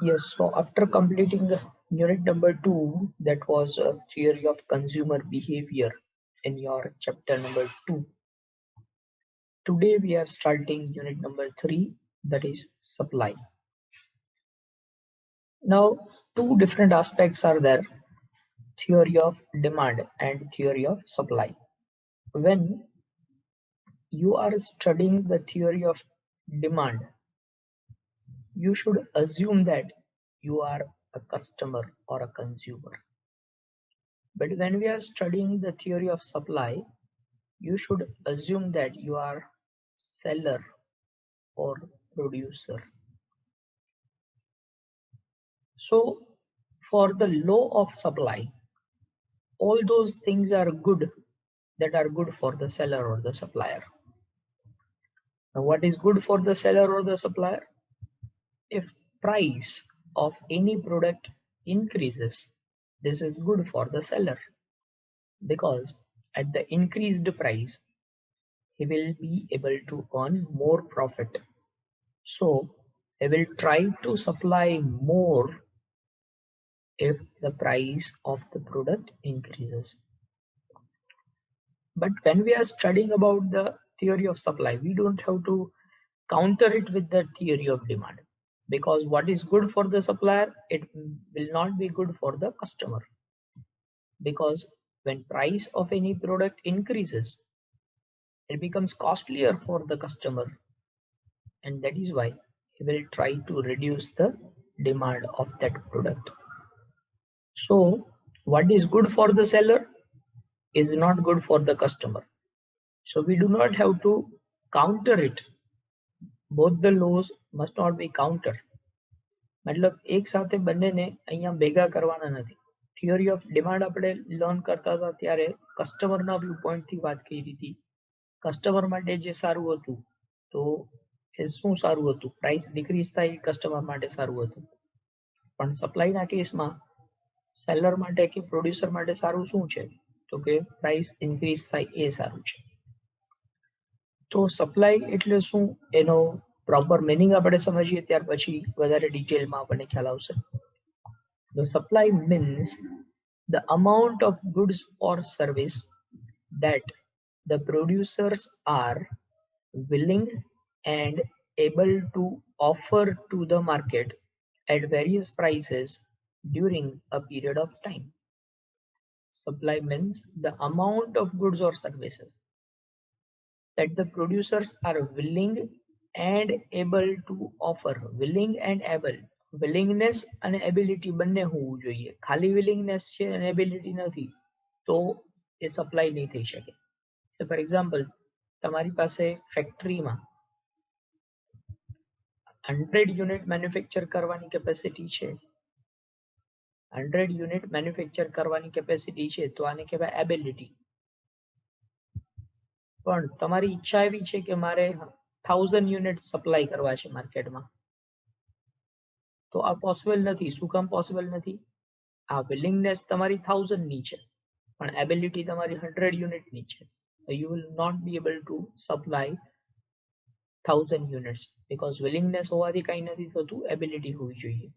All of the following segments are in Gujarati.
Yes, so after completing the unit number 2, that was a theory of consumer behavior in your chapter number 2. Today we are starting unit number 3, that is supply. Now, two different aspects are there, theory of demand and theory of supply. When you are studying the theory of demand, you should assume that you are a customer or a consumer. But when we are studying the theory of supply, you should assume that you are seller or producer. So for the law of supply, all those things are good that are good for the seller or the supplier. Now what is good for the seller or the supplier? If price of any product increases, this is good for the seller because at the increased price, he will be able to earn more profit. So he will try to supply more if the price of the product increases. But when we are studying about the theory of supply, we don't have to counter it with the theory of demand, because what is good for the supplier, it will not be good for the customer, because when price of any product increases, it becomes costlier for the customer, and that is why he will try to reduce the demand of that product. So what is good for the seller is not good for the customer. So we do not have to counter it. Both the laws must not be counter. मतलब એક સાથે બંનેને અહીંયા ભેગા કરવાના નથી. થિયરી ઓફ ડિમાન્ડ આપણે લર્ન કરતા હતા ત્યારે કસ્ટમરના વ્યૂ પોઈન્ટથી વાત કરી હતી. કસ્ટમર માટે જે સારું હતું તો એ શું સારું હતું, પ્રાઇસ ડિક્રીઝ થાય એ કસ્ટમર માટે સારું હતું. પણ સપ્લાયના કેસમાં સેલર માટે કે પ્રોડ્યુસર માટે સારું શું છે, તો કે પ્રાઇસ ઇન્ક્રીઝ થાય એ સારું છે. તો સપ્લાય એટલે શું એનો પ્રોપર મિનિંગ આપણે સમજીએ ત્યાર પછી વધારે ડિટેલમાં આપણને ખ્યાલ આવશે. The supply means the amount of goods or service that the producers are willing and able to offer to the market at various prices during a period of time. Supply means the amount of goods or services that the producers are willing and able to offer. Willing and able, willingness અને એબિલિટી બંને હોવું જોઈએ. ખાલી વિલિંગનેસ છે અને એબિલિટી નથી તો એ સપ્લાય નહીં થઈ શકે. ફોર એક્ઝામ્પલ, તમારી પાસે ફેક્ટરીમાં 100 યુનિટ મેન્યુફેક્ચર કરવાની કેપેસિટી છે, 100 યુનિટ મેન્યુફેક્ચર કરવાની કેપેસિટી છે, તો આને કહેવાય એબિલિટી. પણ તમારી ઈચ્છા એવી છે કે મારે 1000 યુનિટ સપ્લાય કરવા છે માર્કેટમાં, તો આ પોસિબલ નથી. શું કામ પોસિબલ નથી? આ વિલિંગનેસ તમારી 1000 ની છે પણ એબિલિટી તમારી 100 યુનિટની છે. So you will not be able to supply 1000 units because willingness હોવાથી કંઈ નથી થતું, એબિલિટી હોવી જોઈએ.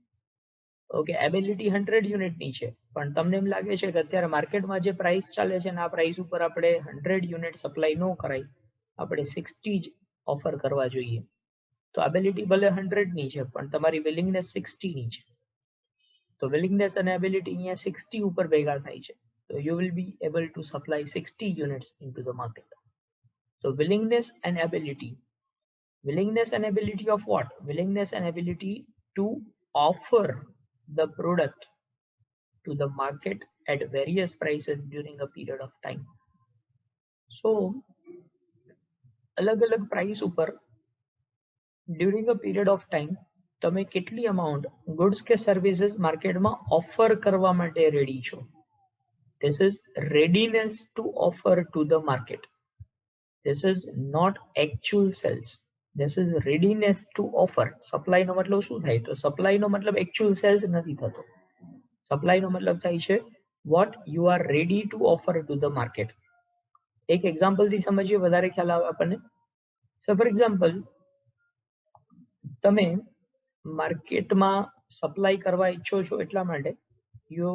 ઓકે, એબિલિટી 100 યુનિટની છે પણ તમને એમ લાગે છે કે અત્યારે માર્કેટમાં જે પ્રાઇસ ચાલે છે ને આ પ્રાઇસ ઉપર આપણે 100 યુનિટ સપ્લાય ન કરાય, આપણે 60 જ ઓફર કરવા જોઈએ. તો એબિલિટી ભલે 100 ની છે પણ તમારી વિલિંગનેસ 60 ની છે. તો વિલિંગનેસ અને એબિલિટી અહીંયા 60 ઉપર ભેગા થાય છે. So you will be able to supply 60 units into the market. So willingness and ability. Willingness and ability of what? Willingness and ability to offer the product to the market at various prices during a period of time. So अलग अलग प्राइस ऊपर during a period of time તમે કેટલી amount goods કે services માર્કેટમાં ઓફર કરવા માટે રેડી છો. This is readiness to offer to the market. This is not actual sales. This is readiness to offer. Supply નો મતલબ શું થાય? તો supply નો મતલબ actual sales નથી થતો. Supply નો મતલબ થાય છે what you are ready to offer to the market. એક એક્ઝામ્પલ થી સમજીએ વધારે ખ્યાલ આવે આપણને. So for example, તમે માર્કેટમાં સપ્લાય કરવા ઈચ્છો છો એટલા માટે you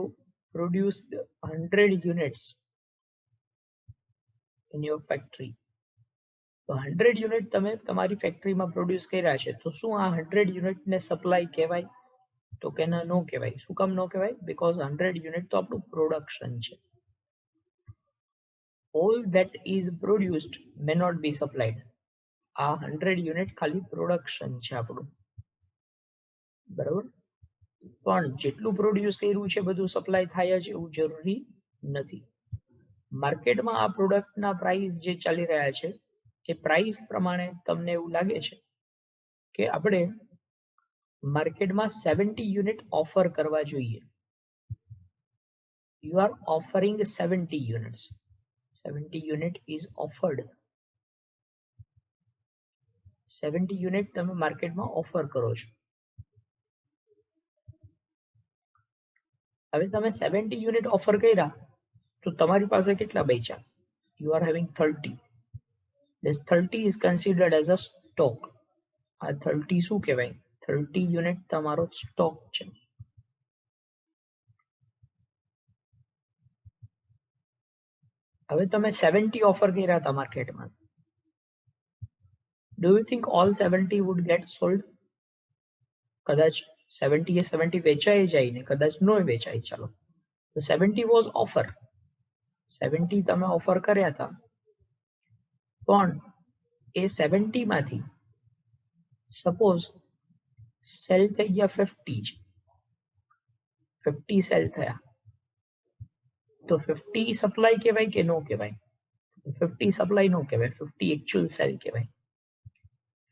produced 100 units in your factory. તો 100 યુનિટ તમે તમારી ફેક્ટરીમાં પ્રોડ્યુસ કર્યા છે, તો શું આ 100 યુનિટને સપ્લાય કહેવાય? તો કે ના, નો કહેવાય. શું કામ નો કહેવાય? બીકોઝ 100 યુનિટ તો આપણું પ્રોડક્શન છે. all that is produced may not be supplied. આ 100 યુનિટ ખાલી પ્રોડક્શન છે આપણું, બરાબર. પણ જેટલું પ્રોડ્યુસ કર્યું છે બધું સપ્લાય થાય છે એવું જરૂરી નથી. માર્કેટમાં આ પ્રોડક્ટના પ્રાઇસ જે ચાલી રહ્યા છે એ પ્રાઇસ પ્રમાણે તમને એવું લાગે છે કે આપણે માર્કેટમાં 70 યુનિટ ઓફર કરવા જોઈએ. You are offering 70 units. 70 unit is offered. 70 unit તમે માર્કેટમાં ઓફર કરો છો. હવે તમે 70 યુનિટ ઓફર કર્યા તો તમારી પાસે કેટલા બચ્યા? You are having 30. This 30 is considered as a stock. આ 30 શું કહેવાય? 30 યુનિટ તમારો સ્ટોક છે. હવે તમે 70 ઓફર કર્યા હતા માર્કેટમાં. Do you think all 70 would get sold? કદાચ 70 એ 70 વેચાઈ જાય ને કદાચ નો વેચાય. ચાલો, તો 70 was offer. 70 તમે ઓફર કર્યા હતા, પણ એ 70 માંથી સપોઝ સેલ થઈ ગયા 50 જ. 50 સેલ થયા તો 50 સપ્લાય કહેવાય કે નો કહેવાય? 50 સપ્લાય નો કહેવાય, 50 એકચ્યુઅલ સેલ કહેવાય.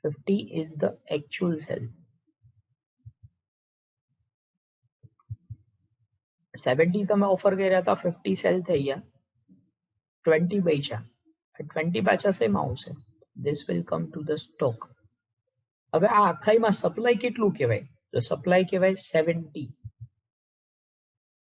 50 is the actual sell. 70 તમે ઓફર કર્યા હતા, 50 સેલ થઈ ગયા, 20 બચ્યા. 20 પાછા શેમાં આવશે? This will come to the stock. હવે આ આખાઈમાં સપ્લાય કેટલું કહેવાય? તો સપ્લાય કહેવાય 70.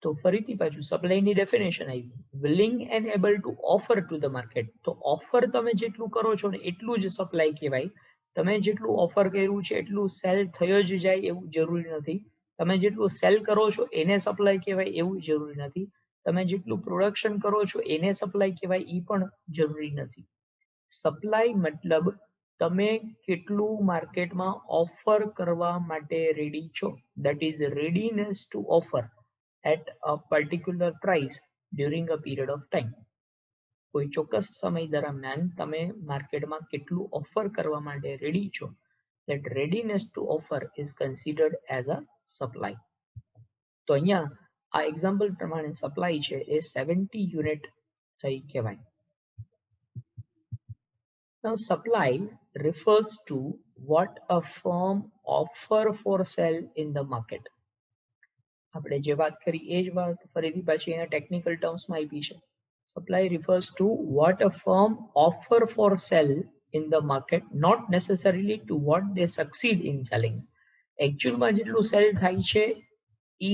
તો ફરીથી પાછું સપ્લાયની ડેફિનેશન આવી, willing and able to offer to the market. તો ઓફર તમે જેટલું કરો છો ને એટલું જ સપ્લાય કહેવાય. તમે જેટલું ઓફર કર્યું છે એટલું સેલ થયો જ જાય એવું જરૂરી નથી. તમે જેટલું સેલ કરો છો એને સપ્લાય કહેવાય એવું જરૂરી નથી. તમે જેટલું પ્રોડક્શન કરો છો એને સપ્લાય કહેવાય એ પણ જરૂરી નથી. સપ્લાય મતલબ તમે કેટલું માર્કેટમાં ઓફર કરવા માટે રેડી છો. That is readiness to offer at a particular price during a period of time. કોઈ ચોક્કસ સમય દરમિયાન તમે માર્કેટમાં કેટલું ઓફર કરવા માટે રેડી છો. that readiness to offer is considered as a supply. તો અહીંયા આ એક્ઝામ્પલ પ્રમાણે સપ્લાય છે એ 70 યુનિટ થઈ કહેવાય. Now supply refers to what a firm offer for sale in the market. આપણે જે વાત કરી એ જ વાત ફરીથી પાછી એના ટેકનિકલ ટર્મ્સમાં આપી છે. Supply refers to what a firm offer for sale in the market, not necessarily to what they succeed in selling. એકચ્યુઅલમાં જેટલું સેલ થાય છે એ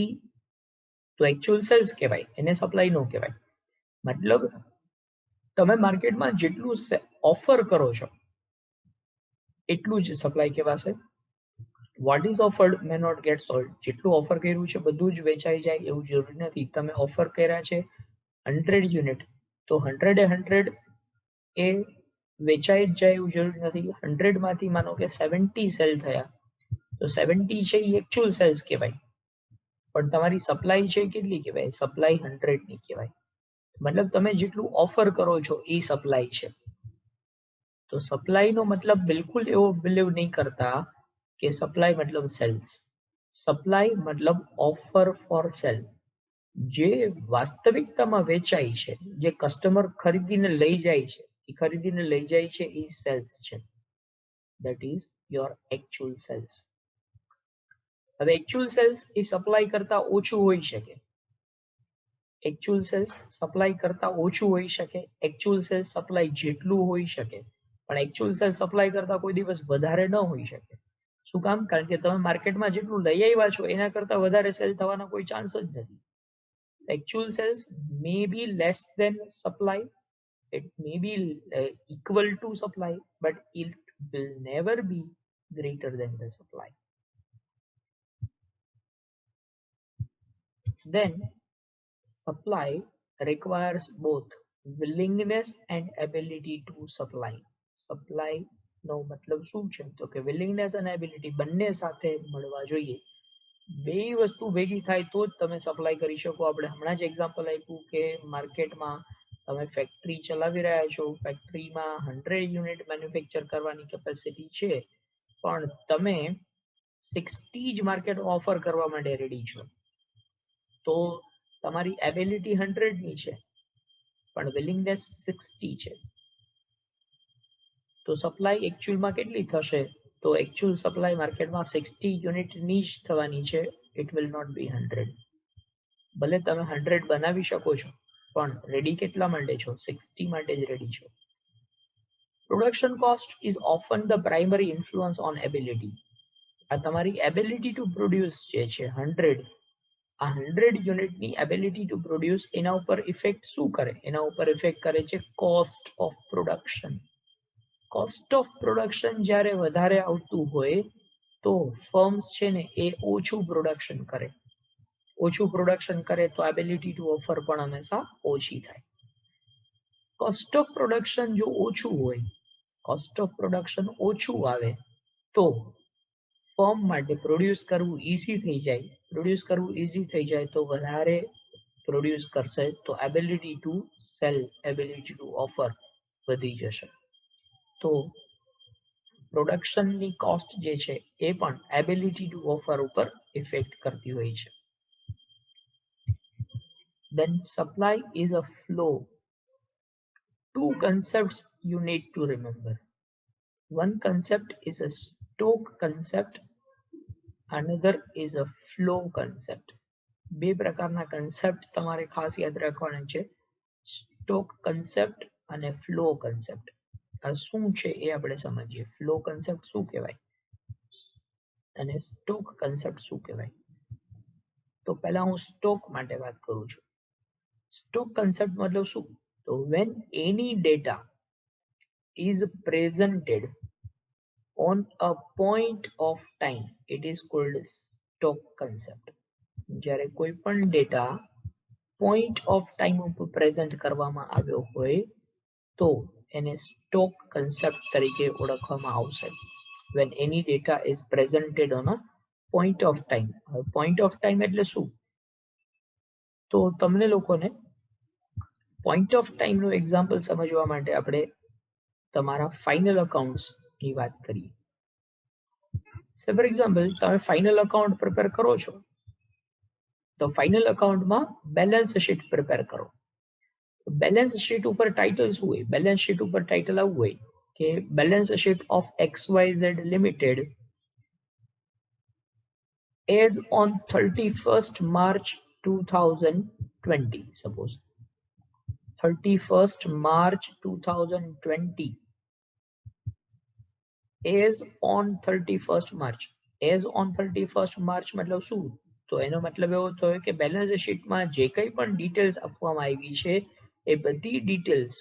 તો એકચ્યુઅલ સેલ્સ કહેવાય, એને સપ્લાય નો કહેવાય. મતલબ તમે માર્કેટમાં જેટલું ઓફર કરો છો એટલું જ સપ્લાય કહેવાશે. What is offered may not get sold. જેટલું ઓફર કર્યું છે બધું જ વેચાઈ જાય એવું જરૂરી નથી. તમે ઓફર કર્યા છે 100 યુનિટ, તો 100 એ 100 એ વેચાઈ જ જાય એવું જરૂરી નથી. 100 માંથી માનો કે 70 સેલ થયા, તો 70 છે એ એકચ્યુઅલ સેલ્સ કહેવાય, પણ તમારી સપ્લાય છે કેટલી કહેવાય? સપ્લાય 100 ની કહેવાય. મતલબ તમે જેટલું ઓફર કરો છો એ સપ્લાય છે. તો સપ્લાયનો મતલબ બિલકુલ એવો બિલીવ નહીં કરતા કે સપ્લાય મતલબ સેલ્સ. સપ્લાય મતલબ ઓફર ફોર સેલ. જે વાસ્તવિકતામાં વેચાય છે, જે કસ્ટમર ખરીદીને લઈ જાય છે, એ ખરીદીને લઈ જાય છે એ સેલ્સ છે. That is your actual sales. હવે એકચ્યુઅલ સેલ્સ એ સપ્લાય કરતા ઓછું હોઈ શકે. એકચ્યુઅલ સેલ્સ સપ્લાય કરતા ઓછું હોઈ શકે, એકચ્યુઅલ સેલ્સ સપ્લાય જેટલું હોઈ શકે, પણ એકચ્યુઅલ સેલ સપ્લાય કરતા કોઈ દિવસ વધારે ન હોઈ શકે. શું કામ? કારણ કે તમે માર્કેટમાં જેટલું લઈ આવ્યા છો એના કરતા વધારે સેલ થવાના કોઈ ચાન્સ જ નથી. Actual sales may be less than supply, it may be equal to supply, but it will never be greater than the supply. Then supply requires both willingness and ability to supply. Supply નો મતલબ શું છે તો કે વિલિંગનેસ અને એબિલિટી બંને સાથે મળવા જોઈએ. બે વસ્તુ ભેગી થાય તો જ તમે સપ્લાય કરી શકો. આપણે હમણાં જ એક્ઝામ્પલ આપ્યું કે માર્કેટમાં તમે ફેક્ટરી ચલાવી રહ્યા છો, ફેક્ટરીમાં 100 યુનિટ મેન્યુફેક્ચર કરવાની કેપેસિટી છે, પણ તમે 60 જ માર્કેટ ઓફર કરવા માટે રેડી છો, તો તમારી એબિલિટી 100 ની છે પણ વિલિંગનેસ 60 છે. તો સપ્લાય એકચ્યુઅલમાં કેટલી થશે તો એકચ્યુઅલ સપ્લાય માર્કેટમાં 60 યુનિટની જ થવાની છે. It will not be 100. ભલે તમે 100 બનાવી શકો છો પણ રેડી કેટલા માટે છો? 60 માટે જ રેડી છો. Production cost is often the primary influence on ability. આ તમારી એબિલિટી ટુ પ્રોડ્યુસ જે છે 100, આ 100 યુનિટની એબિલિટી ટુ પ્રોડ્યુસ, એના ઉપર ઇફેક્ટ શું કરે? એના ઉપર ઇફેક્ટ કરે છે cost of production. Cost of production જ્યારે વધારે આવતું હોય તો ફર્મ્સ છે ને એ ઓછું પ્રોડક્શન કરે. ઓછું પ્રોડક્શન કરે તો એબિલિટી ટુ ઓફર પણ હંમેશા ઓછી થાય. કોસ્ટ ઓફ પ્રોડક્શન જો ઓછું હોય, કોસ્ટ ઓફ પ્રોડક્શન ઓછું આવે તો ફર્મ માટે પ્રોડ્યુસ કરવું ઈઝી થઈ જાય. પ્રોડ્યુસ કરવું ઈઝી થઈ જાય તો વધારે પ્રોડ્યુસ કરશે તો ability to sell, ability to offer વધી જશે. તો પ્રોડક્શનની કોસ્ટ જે છે એ પણ એબિલિટી ટુ ઓફર ઉપર ઇફેક્ટ કરતી હોય છે. Then supply is a flow. Two concepts you need to remember. One concept is a stock concept, another is a flow concept. બે પ્રકારના કન્સેપ્ટ તમારે ખાસ યાદ રાખવાના છે, સ્ટોક કન્સેપ્ટ અને ફ્લો કન્સેપ્ટ. આ શું છે એ આપણે સમજીએ. ફ્લો કન્સેપ્ટ શું કહેવાય અને સ્ટોક કન્સેપ્ટ શું કહેવાય? તો પહેલા હું સ્ટોક માટે વાત કરું છું. સ્ટોક કન્સેપ્ટ મતલબ શું? તો when any data is presented on a point of time, it is called stock concept. જ્યારે કોઈ પણ ડેટા પોઈન્ટ ઓફ ટાઈમ ઉપર પ્રેઝન્ટ કરવામાં આવ્યો હોય તો એને સ્ટોક કન્સેપ્ટ તરીકે ઓળખવામાં આવશે. when any data is presented on a point of time. Point of time એટલે શું? તો તમને લોકોને પોઈન્ટ ઓફ ટાઈમનું એક્ઝામ્પલ સમજવા માટે આપણે તમારા ફાઇનલ અકાઉન્ટ્સની વાત કરીએ. સે ફોર એક્ઝામ્પલ તમે ફાઇનલ અકાઉન્ટ પ્રિપેર કરો છો તો ફાઇનલ અકાઉન્ટમાં બેલેન્સ શીટ પ્રિપેર કરો. બેલેન્સ શીટ ઉપર ટાઇટલ શું હોય? બેલેન્સ શીટ ઉપર ટાઇટલ આવું હોય કે balance sheet of XYZ limited as on 31st March 2020. Suppose 31st March 2020 as on 31st March. as on 31st March મતલબ શું? તો એનો મતલબ એવો થયો કે બેલેન્સ શીટમાં જે કંઈ પણ ડિટેલ્સ આપવામાં આવી છે એ બધી ડિટેલ્સ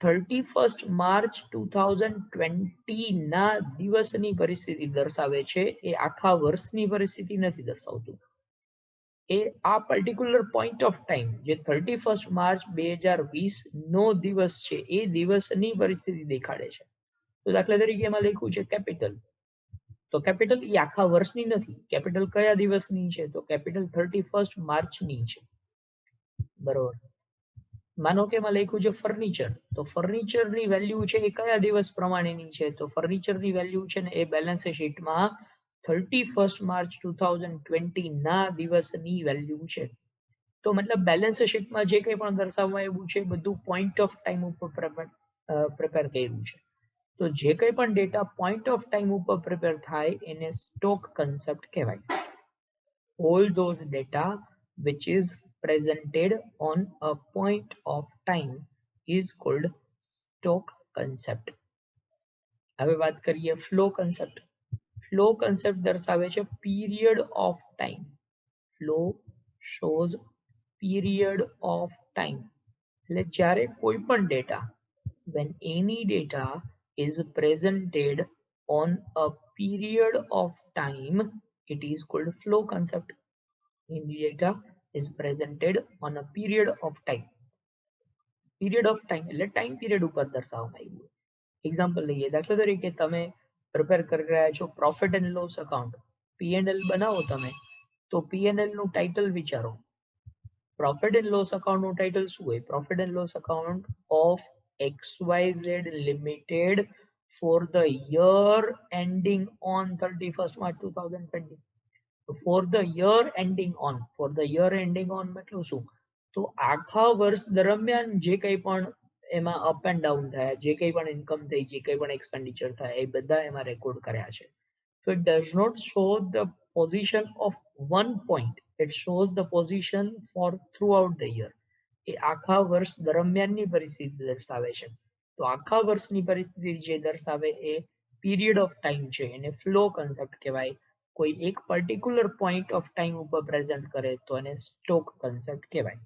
31st March 2020 ના દિવસની પરિસ્થિતિ દર્શાવે છે. એ આખા વર્ષની પરિસ્થિતિ નથી દર્શાવતું. એ આ પર્ટિક્યુલર પોઈન્ટ ઓફ ટાઈમ જે 31st માર્ચ 2020 નો દિવસ છે એ દિવસની પરિસ્થિતિ દેખાડે છે. તો દાખલા તરીકે એમાં લખ્યું છે કેપિટલ, તો કેપિટલ એ આખા વર્ષની નથી. કેપિટલ કયા દિવસની છે? તો કેપિટલ 31st માર્ચની છે. બરોબર. માનો કે એમાં લખ્યું છે ફર્નિચર, તો ફર્નિચરની વેલ્યુ છે એ કયા દિવસ પ્રમાણેની છે? તો ફર્નિચરની વેલ્યુ છે ને એ બેલેન્સ શીટમાં 31st March 2020 ના દિવસની વેલ્યુ છે. તો મતલબ બેલેન્સ શીટમાં જે કંઈ પણ દર્શાવવામાં આવ્યું છે બધું પોઈન્ટ ઓફ ટાઈમ ઉપર પ્રિપેર કર્યું છે. તો જે કંઈ પણ ડેટા પોઈન્ટ ઓફ ટાઈમ ઉપર પ્રિપેર થાય એને સ્ટોક કન્સેપ્ટ કહેવાય. all those data which is presented on a point of time is called stock concept. હવે વાત કરીએ ફ્લો કન્સેપ્ટ. ફ્લો કન્સેપ્ટ દર્શાવે છે period of time. Flow shows period of time. એટલે જ્યારે કોઈ પણ data, when any data is presented on a period of time, it is called flow concept. In the data is presented on a period of time. Period of time એટલે ટાઈમ પીરિયડ ઉપર દર્શાવવામાં આવ્યું. એક્ઝામ્પલ લઈએ, દાખલા તરીકે તમે પ્રિપેર કરી રહ્યા છો profit and loss account, P&L બનાવો તમે, તો પીએનએલ નું ટાઇટલ વિચારો. પ્રોફિટ એન્ડ લોસ અકાઉન્ટ નું ટાઇટલ શું હોય? Profit and loss account of XYZ limited for the year ending on 31st March 2020. For the year ending on મતલબ શું? તો આખા વર્ષ દરમિયાન જે કંઈ પણ એમાં અપ એન્ડ ડાઉન થયા, જે કંઈ પણ ઇન્કમ થઈ, જે કંઈ પણ એક્સપેન્ડિચર થયા, એ બધા એમાં રેકોર્ડ કર્યા છે. So it does not show the position of one point, it shows the position for throughout the year. એ આખા વર્ષ દરમિયાનની પરિસ્થિતિ દર્શાવે છે. તો આખા વર્ષની પરિસ્થિતિ જે દર્શાવે એ પીરિયડ ઓફ ટાઈમ છે, એને ફ્લો કન્સેપ્ટ કહેવાય. કોઈ એક પર્ટિક્યુલર પોઈન્ટ ઓફ ટાઈમ ઉપર પ્રેઝન્ટ કરે તો એને સ્ટોક કન્સેપ્ટ કહેવાય.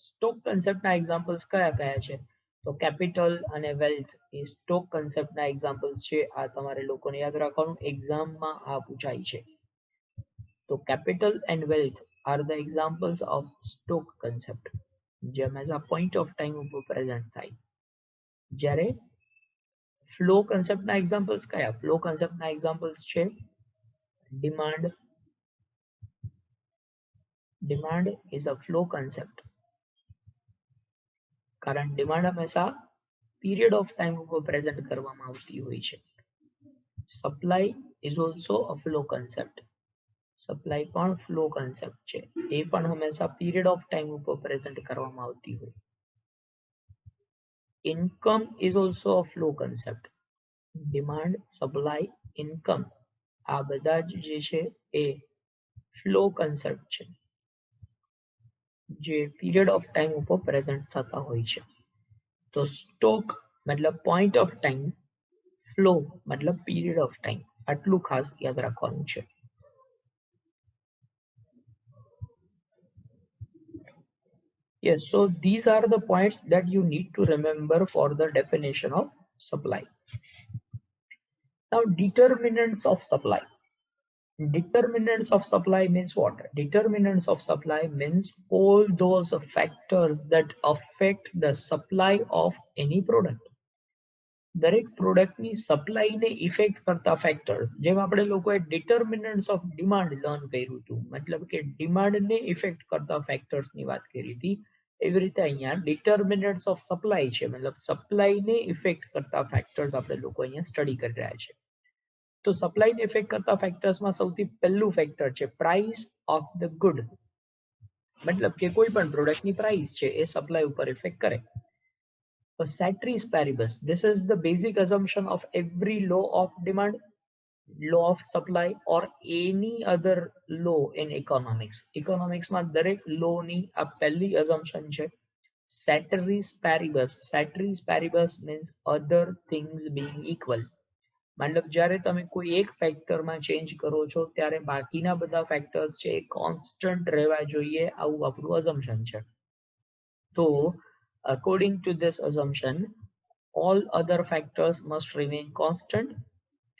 સ્ટોક કન્સેપ્ટના એક્ઝામ્પલ્સ કયા કયા છે? તો કેપિટલ અને વેલ્થ એ સ્ટોક કન્સેપ્ટના એક્ઝામ્પલ્સ છે. આ તમારે લોકોને યાદ રાખવાનું, એક્ઝામમાં આ પૂછાય છે. તો capital and wealth are the examples of stock concept, જે હંમેશા પોઈન્ટ ઓફ ટાઈમ ઉપર પ્રેઝન્ટ થાય. જ્યારે ફ્લો કન્સેપ્ટના એક્ઝામ્પલ્સ કયા? ફ્લો કન્સેપ્ટના એક્ઝામ્પલ્સ છે demand. Demand is a flow concept, કારણ ડિમાન્ડ હંમેશા પીરિયડ ઓફ ટાઈમ ઉપર પ્રેઝન્ટ કરવામાં આવતી હોય છે. Supply is also a flow concept. Supply પણ ફ્લો કન્સેપ્ટ છે, એ પણ હંમેશા પીરિયડ ઓફ ટાઈમ ઉપર પ્રેઝન્ટ કરવામાં આવતી હોય. Income is also a flow concept. Demand, supply, income આ બધા જ જે છે એ ફ્લો કન્સેપ્ટ છે, જે પીરિયડ ઓફ ટાઈમ ઉપર પ્રેઝન્ટ થતા હોય છે. તો સ્ટોક મતલબ પોઈન્ટ ઓફ ટાઈમ, ફ્લો મતલબ પીરિયડ ઓફ ટાઈમ. આટલું ખાસ યાદ રાખવાનું છે. Yes, so these are the points that you need to remember for the definition of supply. Now, determinants of supply. Determinants of supply means what? Determinants of supply means all those factors that affect the supply of any product. દરેક પ્રોડક્ટની સપ્લાયને ઇફેક્ટ કરતા ફેક્ટર્સ, જેમ આપણે લોકોએ ડિટર્મિનન્ટ્સ ઓફ ડિમાન્ડ લર્ન કર્યું હતું, મતલબ કે ડિમાન્ડને ઇફેક્ટ કરતા ફેક્ટર્સની વાત કરી હતી, એવી રીતે અહીંયા ડિટર્મિનન્ટ્સ ઓફ સપ્લાય છે, મતલબ સપ્લાયને ઇફેક્ટ કરતા ફેક્ટર્સ આપણે લોકો અહીંયા સ્ટડી કરી રહ્યા છે. તો સપ્લાયને ઇફેક્ટ કરતા ફેક્ટર્સમાં સૌથી પહેલું ફેક્ટર છે પ્રાઇસ ઓફ ધ ગુડ. મતલબ કે કોઈ પણ પ્રોડક્ટની પ્રાઇસ છે એ સપ્લાય ઉપર ઇફેક્ટ કરે. Ceteris paribus, this is the basic assumption of every law of demand, law of supply or any other law in economics. Economics માં દરેક law ની આ પહેલી assumption છે. Ceteris paribus. Ceteris paribus means other things being equal. મતલબ જ્યારે તમે કોઈ એક ફેક્ટરમાં ચેન્જ કરો છો ત્યારે બાકીના બધા ફેક્ટર્સ છે એ કોન્સ્ટન્ટ રહેવા જોઈએ, આવું આપણું assumption છે. તો according to this assumption, all other factors must remain constant,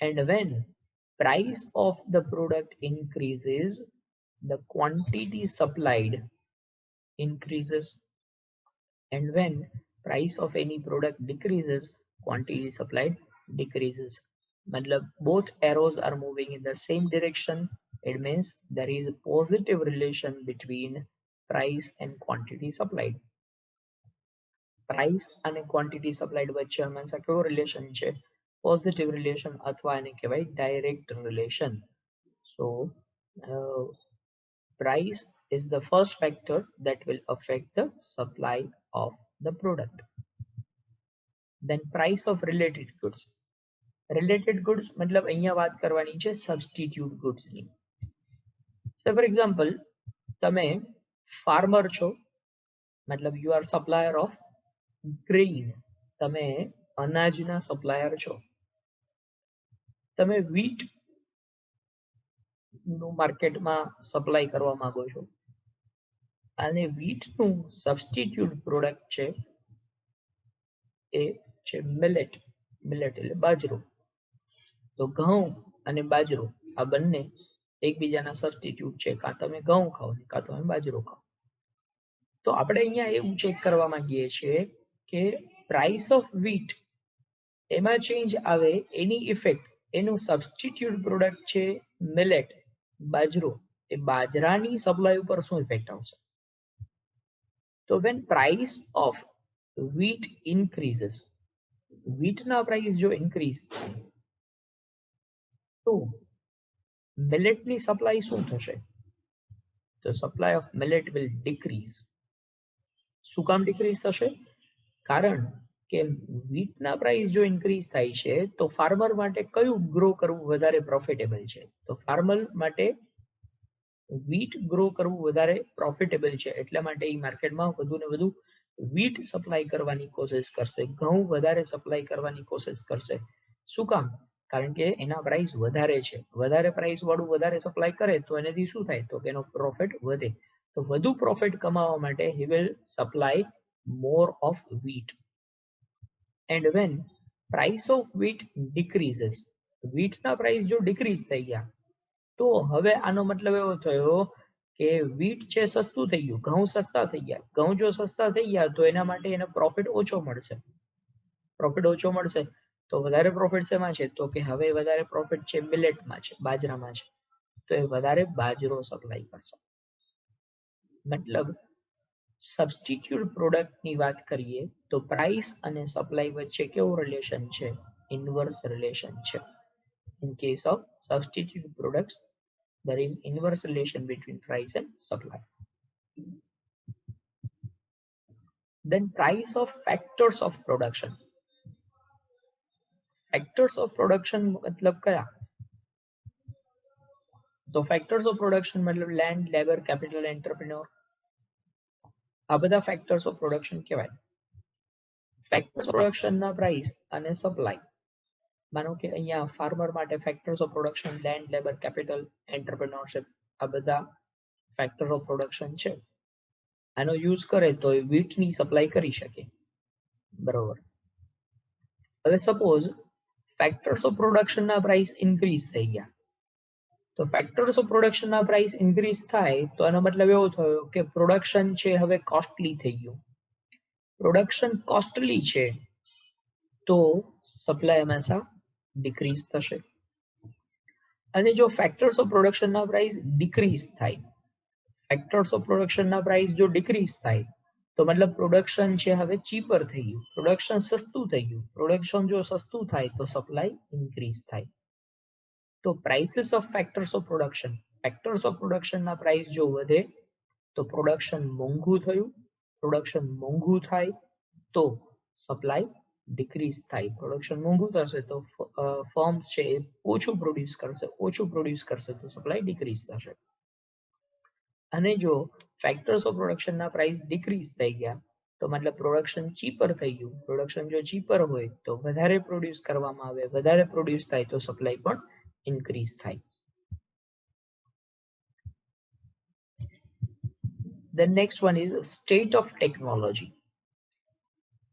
and when price of the product increases, the quantity supplied increases, and when price of any product decreases, quantity supplied decreases. Matlab both arrows are moving in the same direction. It means there is a positive relation between price and quantity supplied. Price અને ક્વોન્ટિટી સપ્લાઈડ વચ્ચે હંમેશા કેવો રિલેશન છે? પોઝિટિવ રિલેશન, અથવા એને કહેવાય direct relation. So price is the first factor that will affect the supply of the product. Then price of related goods. Related goods મતલબ અહીંયા વાત કરવાની છે substitute goods ની. So for example, તમે farmer છો, મતલબ you are supplier of grain, તમે અનાજના સપ્લાયર છો. તમે વીટ નું માર્કેટમાં સપ્લાય કરવા માંગો છો, અને વીટનું સબસ્ટિટ્યુટ પ્રોડક્ટ છે એ છે મિલેટ. મિલેટ એટલે બાજરો. તો ઘઉં અને બાજરો આ બંને એકબીજાના સબસ્ટિટ્યુટ છે, કાં તમે ઘઉં ખાઓ કાં તમે બાજરો ખાઓ. તો આપણે અહીંયા એવું ચેક કરવા માંગીએ છીએ કે પ્રાઇસ ઓફ વ્હીટ એમાં ચેન્જ આવે એની ઇફેક્ટ એનું સબસ્ટિટ્યુટ પ્રોડક્ટ છે મિલેટ બાજરો, એ બાજરાની સપ્લાય ઉપર શું ઇફેક્ટ આવશે. તો when price of wheat increases, wheatના પ્રાઇસ જો ઇન્ક્રીઝ થાય તો મિલેટની સપ્લાય શું થશે. તો supply of millet will decrease. શું કામ ડિક્રીઝ થશે? કારણ કે wheatના પ્રાઇસ જો ઇન્ક્રીઝ થાય છે તો ફાર્મર માટે કયું ગ્રો કરવું વધારે પ્રોફિટેબલ છે. તો ફાર્મર માટે wheat ગ્રો કરવું વધારે પ્રોફિટેબલ છે, એટલા માટે એ માર્કેટમાં વધુ ને વધુ wheat સપ્લાય કરવાની કોશિશ કરશે, ઘઉં વધારે સપ્લાય કરવાની કોશિશ કરશે. શું કામ? કારણ કે એના પ્રાઇસ વધારે છે, વધારે પ્રાઇસ વાળું વધારે સપ્લાય કરે તો એનાથી શું થાય, તો એનો પ્રોફિટ વધે. તો વધુ પ્રોફિટ કમાવા માટે he will supply more of wheat. And when price of wheat decreases, wheatના પ્રાઇસ જો ડિક્રીઝ થઈ ગયા તો હવે આનો મતલબ એવો થયો કે wheat છે સસ્તું થઈ ગયું, ઘઉં સસ્તા થઈ ગયા. ઘઉં જો સસ્તા થઈ ગયા તો એના માટે એને પ્રોફિટ ઓછો મળશે. પ્રોફિટ ઓછો મળશે તો વધારે પ્રોફિટ શેમાં છે, તો કે હવે વધારે પ્રોફિટ છે મિલેટમાં છે, બાજરામાં છે, તો એ વધારે બાજરો સપ્લાય કરશે. મતલબ સબસ્ટિટ્યુટ પ્રોડક્ટની વાત કરીએ તો પ્રાઇસ અને સપ્લાય વચ્ચે કેવો રિલેશન છે, ઇન્વર્સ રિલેશન છે. In case of substitute products, there is inverse relation between price and supply. Then price of factors of production. Factors of production मतलब क्या? तो factors of production मतलब land, labor, capital, entrepreneur. આ બધા factors of production કહેવાય. Factors of production ના price અને supply. માનો કે અહીંયા ફાર્મર માટે factors of production land, labour, capital, entrepreneurship આ બધા ફેક્ટર ઓફ પ્રોડક્શન છે. આનો યુઝ કરે તો એ વીટની સપ્લાય કરી શકે. બરોબર. હવે સપોઝ ફેક્ટર્સ ઓફ પ્રોડક્શનના પ્રાઇસ ઇન્ક્રીઝ થઈ ગયા, તો ફેક્ટર્સ ઓફ પ્રોડક્શનના પ્રાઇસ ઇન્ક્રીઝ થાય તો એનો મતલબ એવો થયો કે પ્રોડક્શન છે હવે કોસ્ટલી થઈ ગયું. પ્રોડક્શન કોસ્ટલી છે તો સપ્લાય હંમેશા ડિક્રીઝ થશે. અને જો ફેક્ટર્સ ઓફ પ્રોડક્શનના પ્રાઇસ ડિક્રીઝ થાય, ફેક્ટર્સ ઓફ પ્રોડક્શનના પ્રાઇસ જો ડિક્રીઝ થાય તો મતલબ પ્રોડક્શન છે હવે ચીપર થઈ ગયું, પ્રોડક્શન સસ્તું થઈ ગયું. પ્રોડક્શન જો સસ્તું થાય તો સપ્લાય ઇન્ક્રીઝ થાય. તો prices of factors of production, factors of પ્રોડક્શનના પ્રાઇસ જો વધે તો પ્રોડક્શન મોંઘું થયું, પ્રોડક્શન મોંઘું થાય તો સપ્લાય ડિક્રીઝ થાય. પ્રોડક્શન મોંઘું થશે તો ફર્મ્સ છે એ ઓછું પ્રોડ્યુસ કરશે તો સપ્લાય ડિક્રીઝ થશે. અને જો ફેક્ટર્સ ઓફ પ્રોડક્શનના પ્રાઇસ ડિક્રીઝ થઈ ગયા તો મતલબ પ્રોડક્શન ચીપર થઈ ગયું. પ્રોડક્શન જો ચીપર હોય તો વધારે પ્રોડ્યુસ કરવામાં આવે, વધારે પ્રોડ્યુસ થાય તો સપ્લાય પણ ઇન્ક્રીઝ થાય. The next one is state of technology.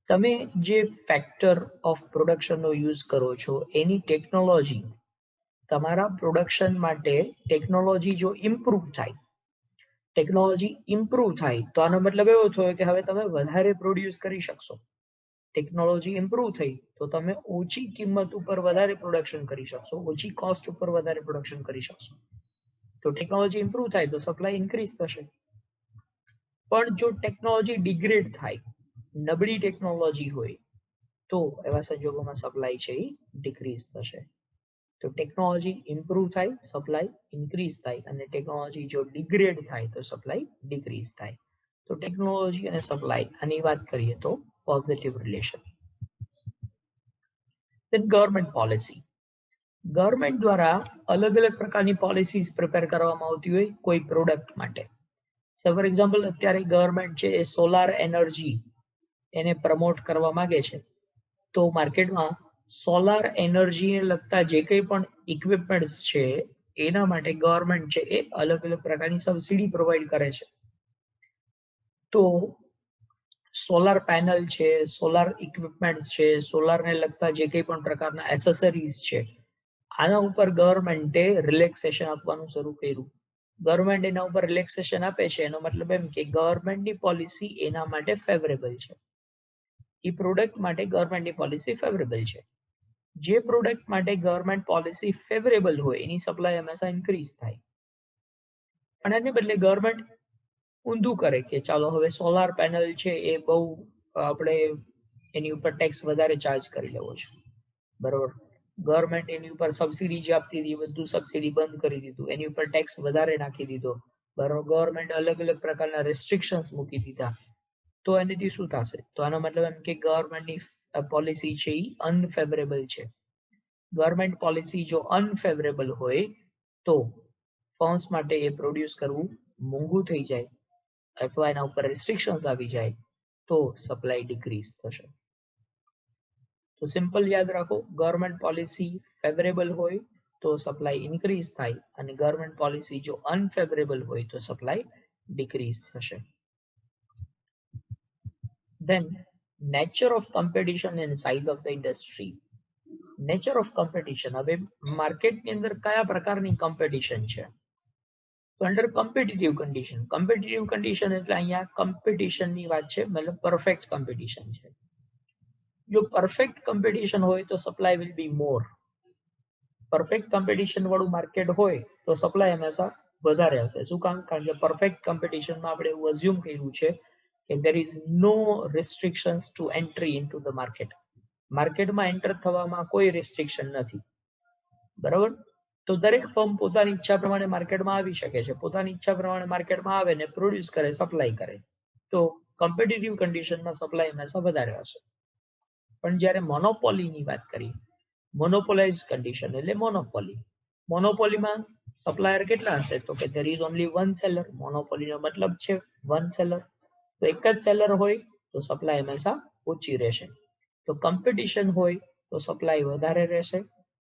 તમે જે ફેક્ટર ઓફ પ્રોડક્શનનો યુઝ કરો છો એની ટેકનોલોજી તમારા પ્રોડક્શન માટે ટેકનોલોજી જો ઇમ્પ્રૂવ થાય, ટેકનોલોજી ઇમ્પ્રૂવ થાય તો આનો મતલબ એવો થયો કે હવે તમે વધારે પ્રોડ્યુસ કરી શકશો. ટેકનોલોજી ઇમ્પ્રૂવ થઈ તો તમે ઓછી કિંમત ઉપર વધારે પ્રોડક્શન કરી શકશો, ઓછી કોસ્ટ ઉપર વધારે પ્રોડક્શન કરી શકશો. તો ટેકનોલોજી ઇમ્પ્રૂવ થાય તો સપ્લાય ઇન્ક્રીઝ થશે. પણ જો ટેકનોલોજી ડિગ્રેડ થાય, નબળી ટેકનોલોજી હોય તો એવા સંજોગોમાં સપ્લાય છે એ ડિક્રીઝ થશે. તો ટેકનોલોજી ઇમ્પ્રૂવ થાય, સપ્લાય ઇન્ક્રીઝ થાય, અને ટેકનોલોજી જો ડિગ્રેડ થાય તો સપ્લાય ડિક્રીઝ થાય. તો ટેકનોલોજી અને સપ્લાય આની વાત કરીએ તો પોઝિટિવ રિલેશન. દેન ગવર્મેન્ટ પોલિસી. ગવર્મેન્ટ દ્વારા અલગ અલગ પ્રકારની પોલિસીઝ પ્રિપેર કરવામાં આવતી હોય કોઈ પ્રોડક્ટ માટે. ફોર એક્ઝામ્પલ અત્યારે ગવર્મેન્ટ છે એ સોલાર એનર્જી એને પ્રમોટ કરવા માંગે છે, તો માર્કેટમાં સોલાર એનર્જીને લગતા જે કંઈ પણ ઇક્વિપમેન્ટ્સ છે એના માટે ગવર્મેન્ટ છે એ અલગ અલગ પ્રકારની સબસિડી પ્રોવાઈડ કરે છે. તો સોલાર પેનલ છે, સોલાર ઇક્વિપમેન્ટ્સ છે, સોલારને લગતા જે કંઈ પણ પ્રકારના એસેસરીઝ છે, આના ઉપર ગવર્મેન્ટે રિલેક્સેશન આપવાનું શરૂ કર્યું. ગવર્મેન્ટ એના ઉપર રિલેક્સેશન આપે છે એનો મતલબ એમ કે ગવર્મેન્ટની પોલિસી એના માટે ફેવરેબલ છે. એ પ્રોડક્ટ માટે ગવર્મેન્ટની પોલિસી ફેવરેબલ છે. જે પ્રોડક્ટ માટે ગવર્મેન્ટ પોલિસી ફેવરેબલ હોય એની સપ્લાય હંમેશા ઇન્ક્રીઝ થાય. અને એને બદલે ગવર્મેન્ટ ઊંધું કરે કે ચાલો હવે સોલાર પેનલ છે એ બહુ આપણે એની ઉપર ટેક્સ વધારે ચાર્જ કરી લેવો છે, બરોબર. ગવર્મેન્ટ એની ઉપર સબસિડી જે આપતી હતી બધું સબસિડી બંધ કરી દીધું, એની ઉપર ટેક્સ વધારે નાખી દીધો, બરોબર. ગવર્મેન્ટ અલગ અલગ પ્રકારના રેસ્ટ્રિક્શન્સ મૂકી દીધા. તો એનાથી શું થશે? તો આનો મતલબ એમ કે ગવર્મેન્ટની પોલિસી છે એ અનફેવરેબલ છે. ગવર્મેન્ટ પોલિસી જો અનફેવરેબલ હોય તો ફર્મ્સ માટે એ પ્રોડ્યુસ કરવું મોંઘું થઈ જાય અથવા એના ઉપર રેસ્ટ્રિક્શન્સ આવી જાય તો સપ્લાય ડિક્રીઝ થશે. તો સિમ્પલ યાદ રાખો, ગવર્મેન્ટ પોલિસી ફેવરેબલ હોય તો સપ્લાય ઇન્ક્રીઝ થાય અને ગવર્મેન્ટ પોલિસી જો અનફેવરેબલ હોય તો સપ્લાય ડિક્રીઝ થશે. Then nature of competition and size of the industry. Nature of competition, હવે માર્કેટની અંદર કયા પ્રકારની કોમ્પિટિશન છે? તો અંડર કોમ્પિટિટિવ કન્ડિશન એટલે અહીંયા કોમ્પિટિશનની વાત છે, મતલબ પરફેક્ટ કોમ્પિટિશન છે. જો પરફેક્ટ કોમ્પિટિશન હોય તો supply will be more. Perfect competition વાળું માર્કેટ હોય તો સપ્લાય હંમેશા વધારે હશે. શું કામ? કારણ કે પરફેક્ટ કોમ્પિટિશનમાં આપણે એવું અઝ્યુમ કર્યું છે કે there is no restrictions to entry into the market. માર્કેટમાં એન્ટર થવામાં કોઈ રેસ્ટ્રિક્શન નથી, બરાબર. તો દરેક ફર્મ પોતાની ઈચ્છા પ્રમાણે માર્કેટમાં આવી શકે છે, પોતાની ઈચ્છા પ્રમાણે માર્કેટમાં આવે ને પ્રોડ્યુસ કરે, સપ્લાય કરે. તો કોમ્પિટિટિવ કન્ડિશનમાં સપ્લાય હંમેશા વધારે હશે. પણ જ્યારે મોનોપોલીની વાત કરીએ, મોનોપોલાઇઝ કન્ડિશન એટલે મોનોપોલીમાં સપ્લાયર કેટલા હશે? તો કે there is only one seller. મોનોપોલીનો મતલબ છે વન સેલર. તો એક જ સેલર હોય તો સપ્લાય હંમેશા ઓછી રહેશે. તો કોમ્પિટિશન હોય તો સપ્લાય વધારે રહેશે,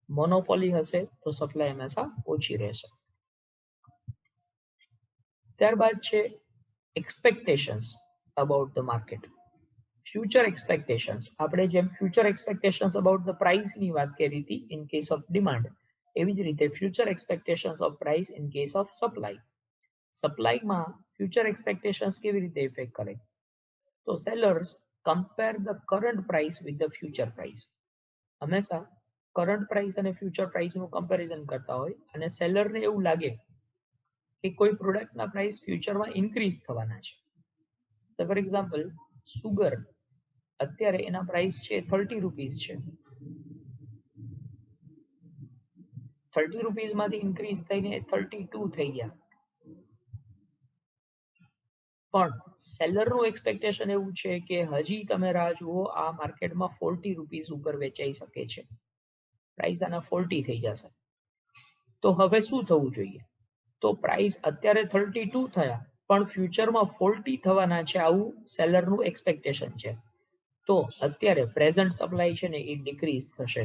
મોનોપોલી હશે તો સપ્લાય હંમેશા ઓછી રહેશે. ત્યારબાદ છે expectations about the market. Future expectations, આપણે જેમ ફ્યુચર એક્સપેક્ટેશન્સ અબાઉટ ધ પ્રાઇસની વાત કરી હતી ઇન કેસ ઓફ ડિમાન્ડ, એવી જ રીતે future expectations of price in case of supply. સપ્લાયમાં ફ્યુચર એક્સપેક્ટેશન્સ કેવી રીતે ઇફેક્ટ કરે? તો sellers compare the current price with the future price. હંમેશા કરંટ પ્રાઇસ અને ફ્યુચર પ્રાઇસનું કમ્પેરિઝન કરતા હોય અને સેલરને એવું લાગે કે કોઈ પ્રોડક્ટના પ્રાઇસ ફ્યુચરમાં ઇન્ક્રીઝ થવાના છે. સો ફોર એક્ઝામ્પલ, સુગર અત્યારે એના પ્રાઇસ છે 30 રૂપીસ છે, 30 રૂપીસમાંથી ઇન્ક્રીઝ થઈને 32 થઈ ગયા, પણ સેલરનું એક્સપેક્ટેશન એવું છે કે હજી તમે રાહ જુઓ, આ માર્કેટમાં 40 રૂપીસ ઉપર વેચાઈ શકે છે, પ્રાઇસ આના 40 થઈ જશે. તો હવે શું થવું જોઈએ? તો પ્રાઇસ અત્યારે 32 થયા પણ ફ્યુચરમાં 40 થવાના છે, આવું સેલરનું એક્સપેક્ટેશન છે. તો અત્યારે પ્રેઝન્ટ સપ્લાય છે ને એ ડિક્રીઝ થશે.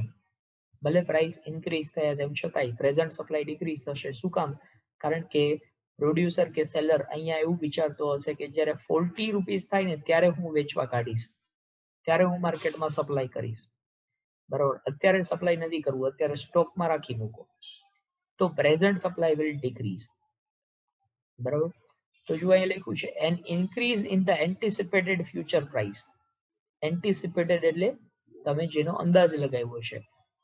ભલે પ્રાઇસ ઇન્ક્રીઝ થયા તેમ છતાંય પ્રેઝન્ટ સપ્લાય ડિક્રીઝ થશે. શું કામ? કારણ કે પ્રોડ્યુસર કે સેલર અહીંયા એવું વિચારતો હશે કે જ્યારે 40 રૂપીસ થાય ને ત્યારે હું વેચવા કાઢીશ, ત્યારે હું માર્કેટમાં સપ્લાય કરીશ, બરાબર. અત્યારે સપ્લાય નથી કરવું, અત્યારે સ્ટોકમાં રાખી મૂકો, તો પ્રેઝન્ટ સપ્લાય વિલ ડિક્રીઝ, બરાબર. તો જો અહીંયા લખ્યું છે an increase in the anticipated future price. Anticipated એટલે તમે જેનો અંદાજ લગાવ્યો છે.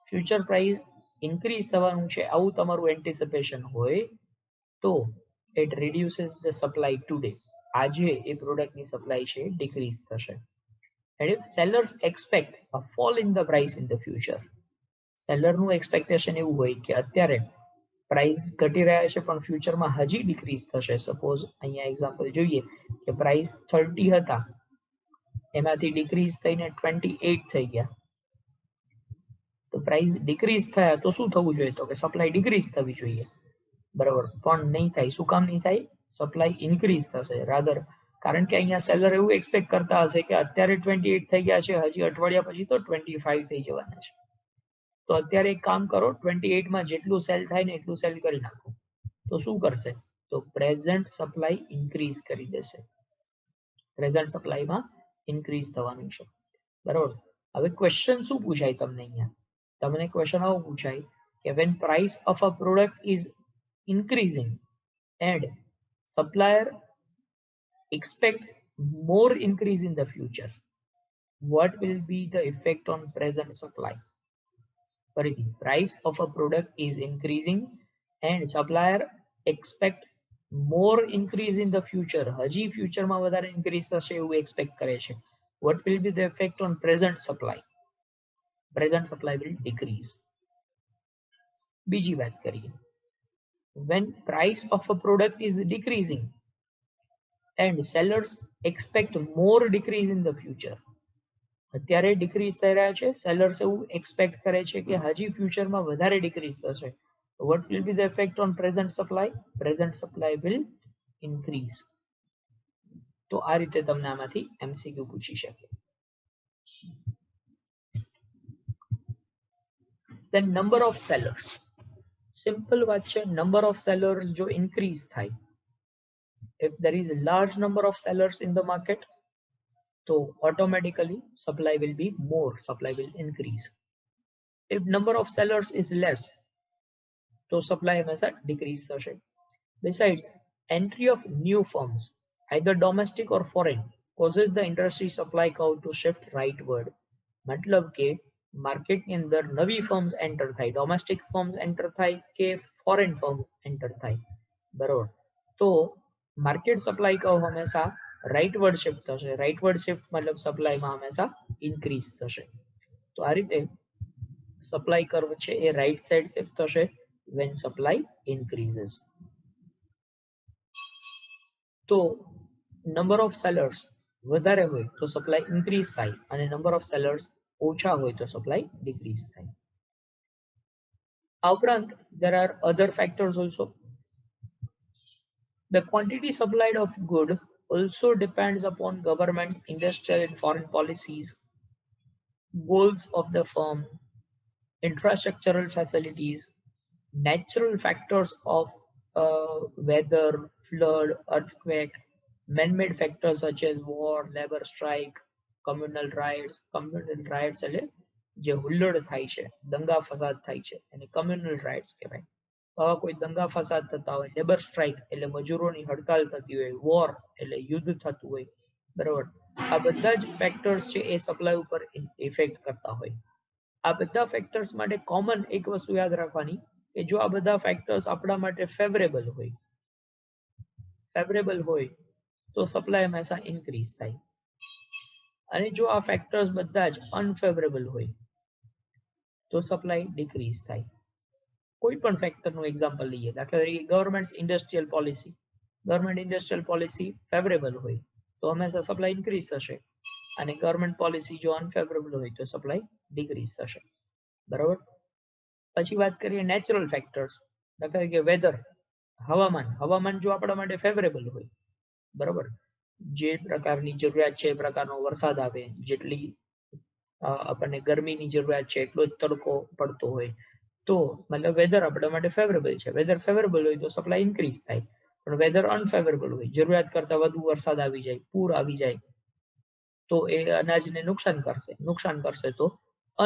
ફ્યુચર પ્રાઇસ ઇન્ક્રીઝ થવાનું છે આવું તમારું એન્ટિસિપેશન હોય તો it reduces the supply today. આજે એ પ્રોડક્ટની સપ્લાય છે ડિક્રીઝ થશે. And if sellers expect a fall in the price in the future, સેલરનું એક્સપેક્ટેશન એવું હોય કે અત્યારે પ્રાઇસ ઘટી રહ્યા છે પણ ફ્યુચરમાં હજી ડિક્રીઝ થશે. સપોઝ અહીંયા એક્ઝામ્પલ જોઈએ કે પ્રાઇસ 30 હતા, એમાંથી ડિક્રીઝ થઈને 28 થઈ ગયા, તો પ્રાઇસ ડિક્રીઝ થયા તો શું થવું જોઈએ? તો કે સપ્લાય ડિક્રીઝ થવી જોઈએ, બરાબર. પણ નહીં થાય. શું કામ નહીં થાય? સપ્લાય ઇન્ક્રીઝ થશે રાધર, કારણ કે અહીંયા સેલર એવું એક્સપેક્ટ કરતા હશે કે અત્યારે 28 થઈ ગયા છે, હજી અઠવાડિયા પછી તો 25 થઈ જવાના છે. તો અત્યારે એક કામ કરો, 28માં જેટલું સેલ થાય ને એટલું સેલ કરી નાખો. તો શું કરશે? તો પ્રેઝન્ટ સપ્લાય ઇન્ક્રીઝ કરી દેશે. પ્રેઝન્ટ સપ્લાયમાં ઇન્ક્રીઝ થવાનું છે, બરાબર. હવે ક્વેશ્ચન શું પૂછાય તમને? અહીંયા તમને ક્વેશ્ચન આવું પૂછાય કે when price of a product is increasing and supplier expect more increase in the future, what will be the effect on present supply? ફરીથી price of a product is increasing and supplier expect more increase in the future, હજી ફ્યુચરમાં વધારે increase થશે એવું expect કરે છે. What will be the effect on present supply? Present supply will decrease. બીજી વાત કરીએ, when price of a product is decreasing and sellers expect more decrease in the future, અત્યારે ડિક્રીઝ થઈ રહ્યા છે, સેલર્સ એવું એક્સપેક્ટ કરે છે કે હજી ફ્યુચરમાં વધારે ડિક્રીઝ થશે. what will be the effect on present supply? Present supply will increase. તો આ રીતે તમને આમાંથી એમસીક્યુ પૂછી શકે. then number of sellers, simple વાત છે. number of sellers જો ઇન્ક્રીઝ થાય, if there is a large number of sellers in the market, so automatically supply will be more, supply will increase. If number of sellers is less, so supply હંમેશા decrease થશે. Besides, entry of new firms, either domestic or foreign, causes the industry supply curve to shift rightward. मतलब કે માર્કેટની અંદર નવી ફર્મ્સ એન્ટર થાય, ડોમેસ્ટિક ફર્મ્સ એન્ટર થાય કે ફોરેન ફર્મ એન્ટર થાય, બરોબર. તો માર્કેટ સપ્લાય કર્વ હંમેશા રાઇટવર્ડ શિફ્ટ થશે. રાઇટવર્ડ શિફ્ટ મતલબ સપ્લાયમાં હંમેશા ઇન્ક્રીઝ થશે. તો આ રીતે સપ્લાય કર્વ છે એ રાઇટ સાઇડ શિફ્ટ થશે when supply increases. તો નંબર ઓફ સેલર્સ વધારે હોય તો સપ્લાય ઇન્ક્રીઝ થાય અને નંબર ઓફ સેલર્સ ઓછા હોય તો સપ્લાય ડિક્રીઝ થાય. આ ઉપરાંત there are other factors also. The quantity supplied of good also depends upon government's industrial and foreign policies, goals of the firm, infrastructural facilities, natural factors of weather, flood, earthquake, man-made factors such as war, labor strike, communal riots. Communal riots એટલે જે હુલ્લડ થાય છે, દંગા ફસાદ થાય છે એને communal riots કહેવાય. આવા કોઈ દંગા ફસાદ થતા હોય, લેબર સ્ટ્રાઇક એટલે મજૂરોની હડતાલ થતી હોય, વોર એટલે યુદ્ધ થતું હોય, બરાબર. આ બધા જ ફેક્ટર્સ છે એ સપ્લાય ઉપર ઇફેક્ટ કરતા હોય. આ બધા ફેક્ટર્સ માટે કોમન એક વસ્તુ યાદ રાખવાની કે જો આ બધા ફેક્ટર્સ આપણા માટે ફેવરેબલ હોય તો સપ્લાય હંમેશા ઇન્ક્રીઝ થાય, અને જો આ ફેક્ટર્સ બધા જ અનફેવરેબલ હોય તો સપ્લાય ડિક્રીઝ થાય. કોઈ પણ ફેક્ટરનું એક્ઝામ્પલ લઈએ, દાખલા તરીકે ગવર્મેન્ટ ઇન્ડસ્ટ્રીયલ પોલિસી ફેવરેબલ હોય તો હંમેશા સપ્લાય ઇન્ક્રીઝ થશે, અને ગવર્મેન્ટ પોલિસી જો અનફેવરેબલ હોય તો સપ્લાય ડિક્રીઝ થશે, બરાબર. પછી વાત કરીએ નેચરલ ફેક્ટર્સ, દાખલા તરીકે વેધર, હવામાન જો આપણા માટે ફેવરેબલ હોય, બરાબર, જે પ્રકારની જરૂરિયાત છે એ પ્રકારનો વરસાદ આવે, જેટલી આપણને ગરમીની જરૂરિયાત છે એટલો જ તડકો પડતો હોય, તો મતલબ વેધર આપણા માટે ફેવરેબલ છે. વેધર ફેવરેબલ હોય તો સપ્લાય ઇન્ક્રીઝ થાય, પણ વેધર અનફેવરેબલ હોય, જરૂરિયાત કરતા વધુ વરસાદ આવી જાય, પૂર આવી જાય, તો એ અનાજને નુકસાન કરશે તો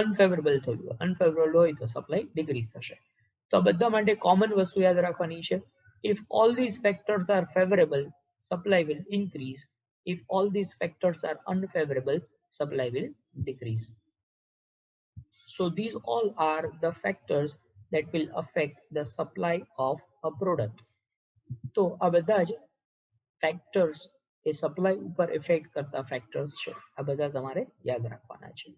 અનફેવરેબલ થયું, અનફેવરેબલ હોય તો સપ્લાય ડિક્રીઝ થશે. તો આ બધા માટે કોમન વસ્તુ યાદ રાખવાની છે. if all these factors are favorable, supply will increase. if all these factors are unfavorable, supply will decrease. So these all are the factors that will affect the supply of a product. તો આ બધા જ ફેક્ટર્સ એ સપ્લાય ઉપર ઇફેક્ટ કરતા ફેક્ટર્સ છે, આ બધા તમારે યાદ રાખવાના છે.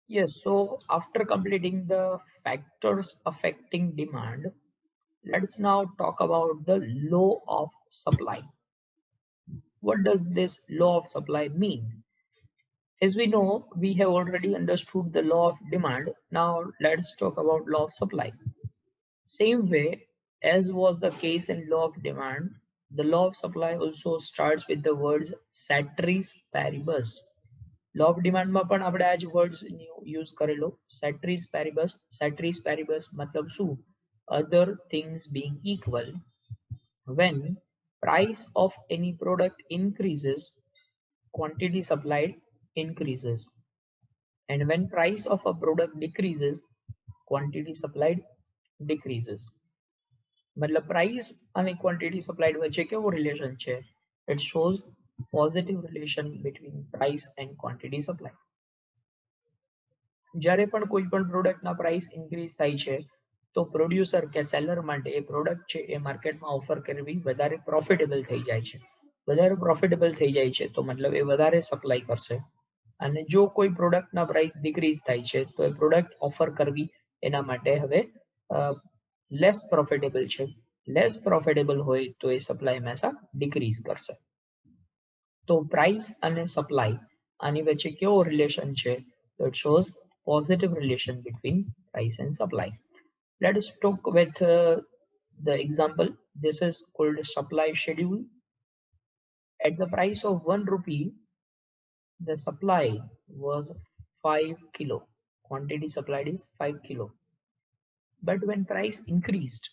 Yes, so after completing the factors affecting demand, let's now talk about the law of supply. What does this law of supply mean? As we know, we have already understood the law of demand. Now let's talk about law of supply. Same way as was the case in law of demand, the law of supply also starts with the words ceteris paribus. law of demand માં પણ આપણે આ જ વર્ડ્સ યુઝ કરેલો, ceteris paribus. ceteris paribus મતલબ શું? other things being equal, when price of any product increases, quantity supplied increases, and when price of a product decreases, quantity supplied decreases. मतलब price અને quantity supplied વચ્ચે કેવો relation છે? It shows positive relation between price and quantity supply. જ્યારે પણ કોઈ પણ પ્રોડક્ટના પ્રાઇસ ઇન્ક્રીઝ થાય છે તો પ્રોડ્યુસર કે સેલર માટે એ પ્રોડક્ટ છે એ માર્કેટમાં ઓફર કરવી વધારે પ્રોફિટેબલ થઈ જાય છે. વધારે પ્રોફિટેબલ થઈ જાય છે તો મતલબ એ વધારે સપ્લાય કરશે, અને જો કોઈ પ્રોડક્ટના પ્રાઇસ ડિક્રીઝ થાય છે તો એ પ્રોડક્ટ ઓફર કરવી એના માટે હવે લેસ પ્રોફિટેબલ છે. લેસ પ્રોફિટેબલ હોય તો એ સપ્લાય હંમેશા ડિક્રીઝ કરશે. તો પ્રાઇસ અને સપ્લાય આની વચ્ચે કેવો રિલેશન છે? તો it shows positive relation between price and supply. Let us talk with the example. This is called supply schedule. At the price of 1 rupee, the supply was 5 kilo. Quantity supplied is 5 kilo. But when price increased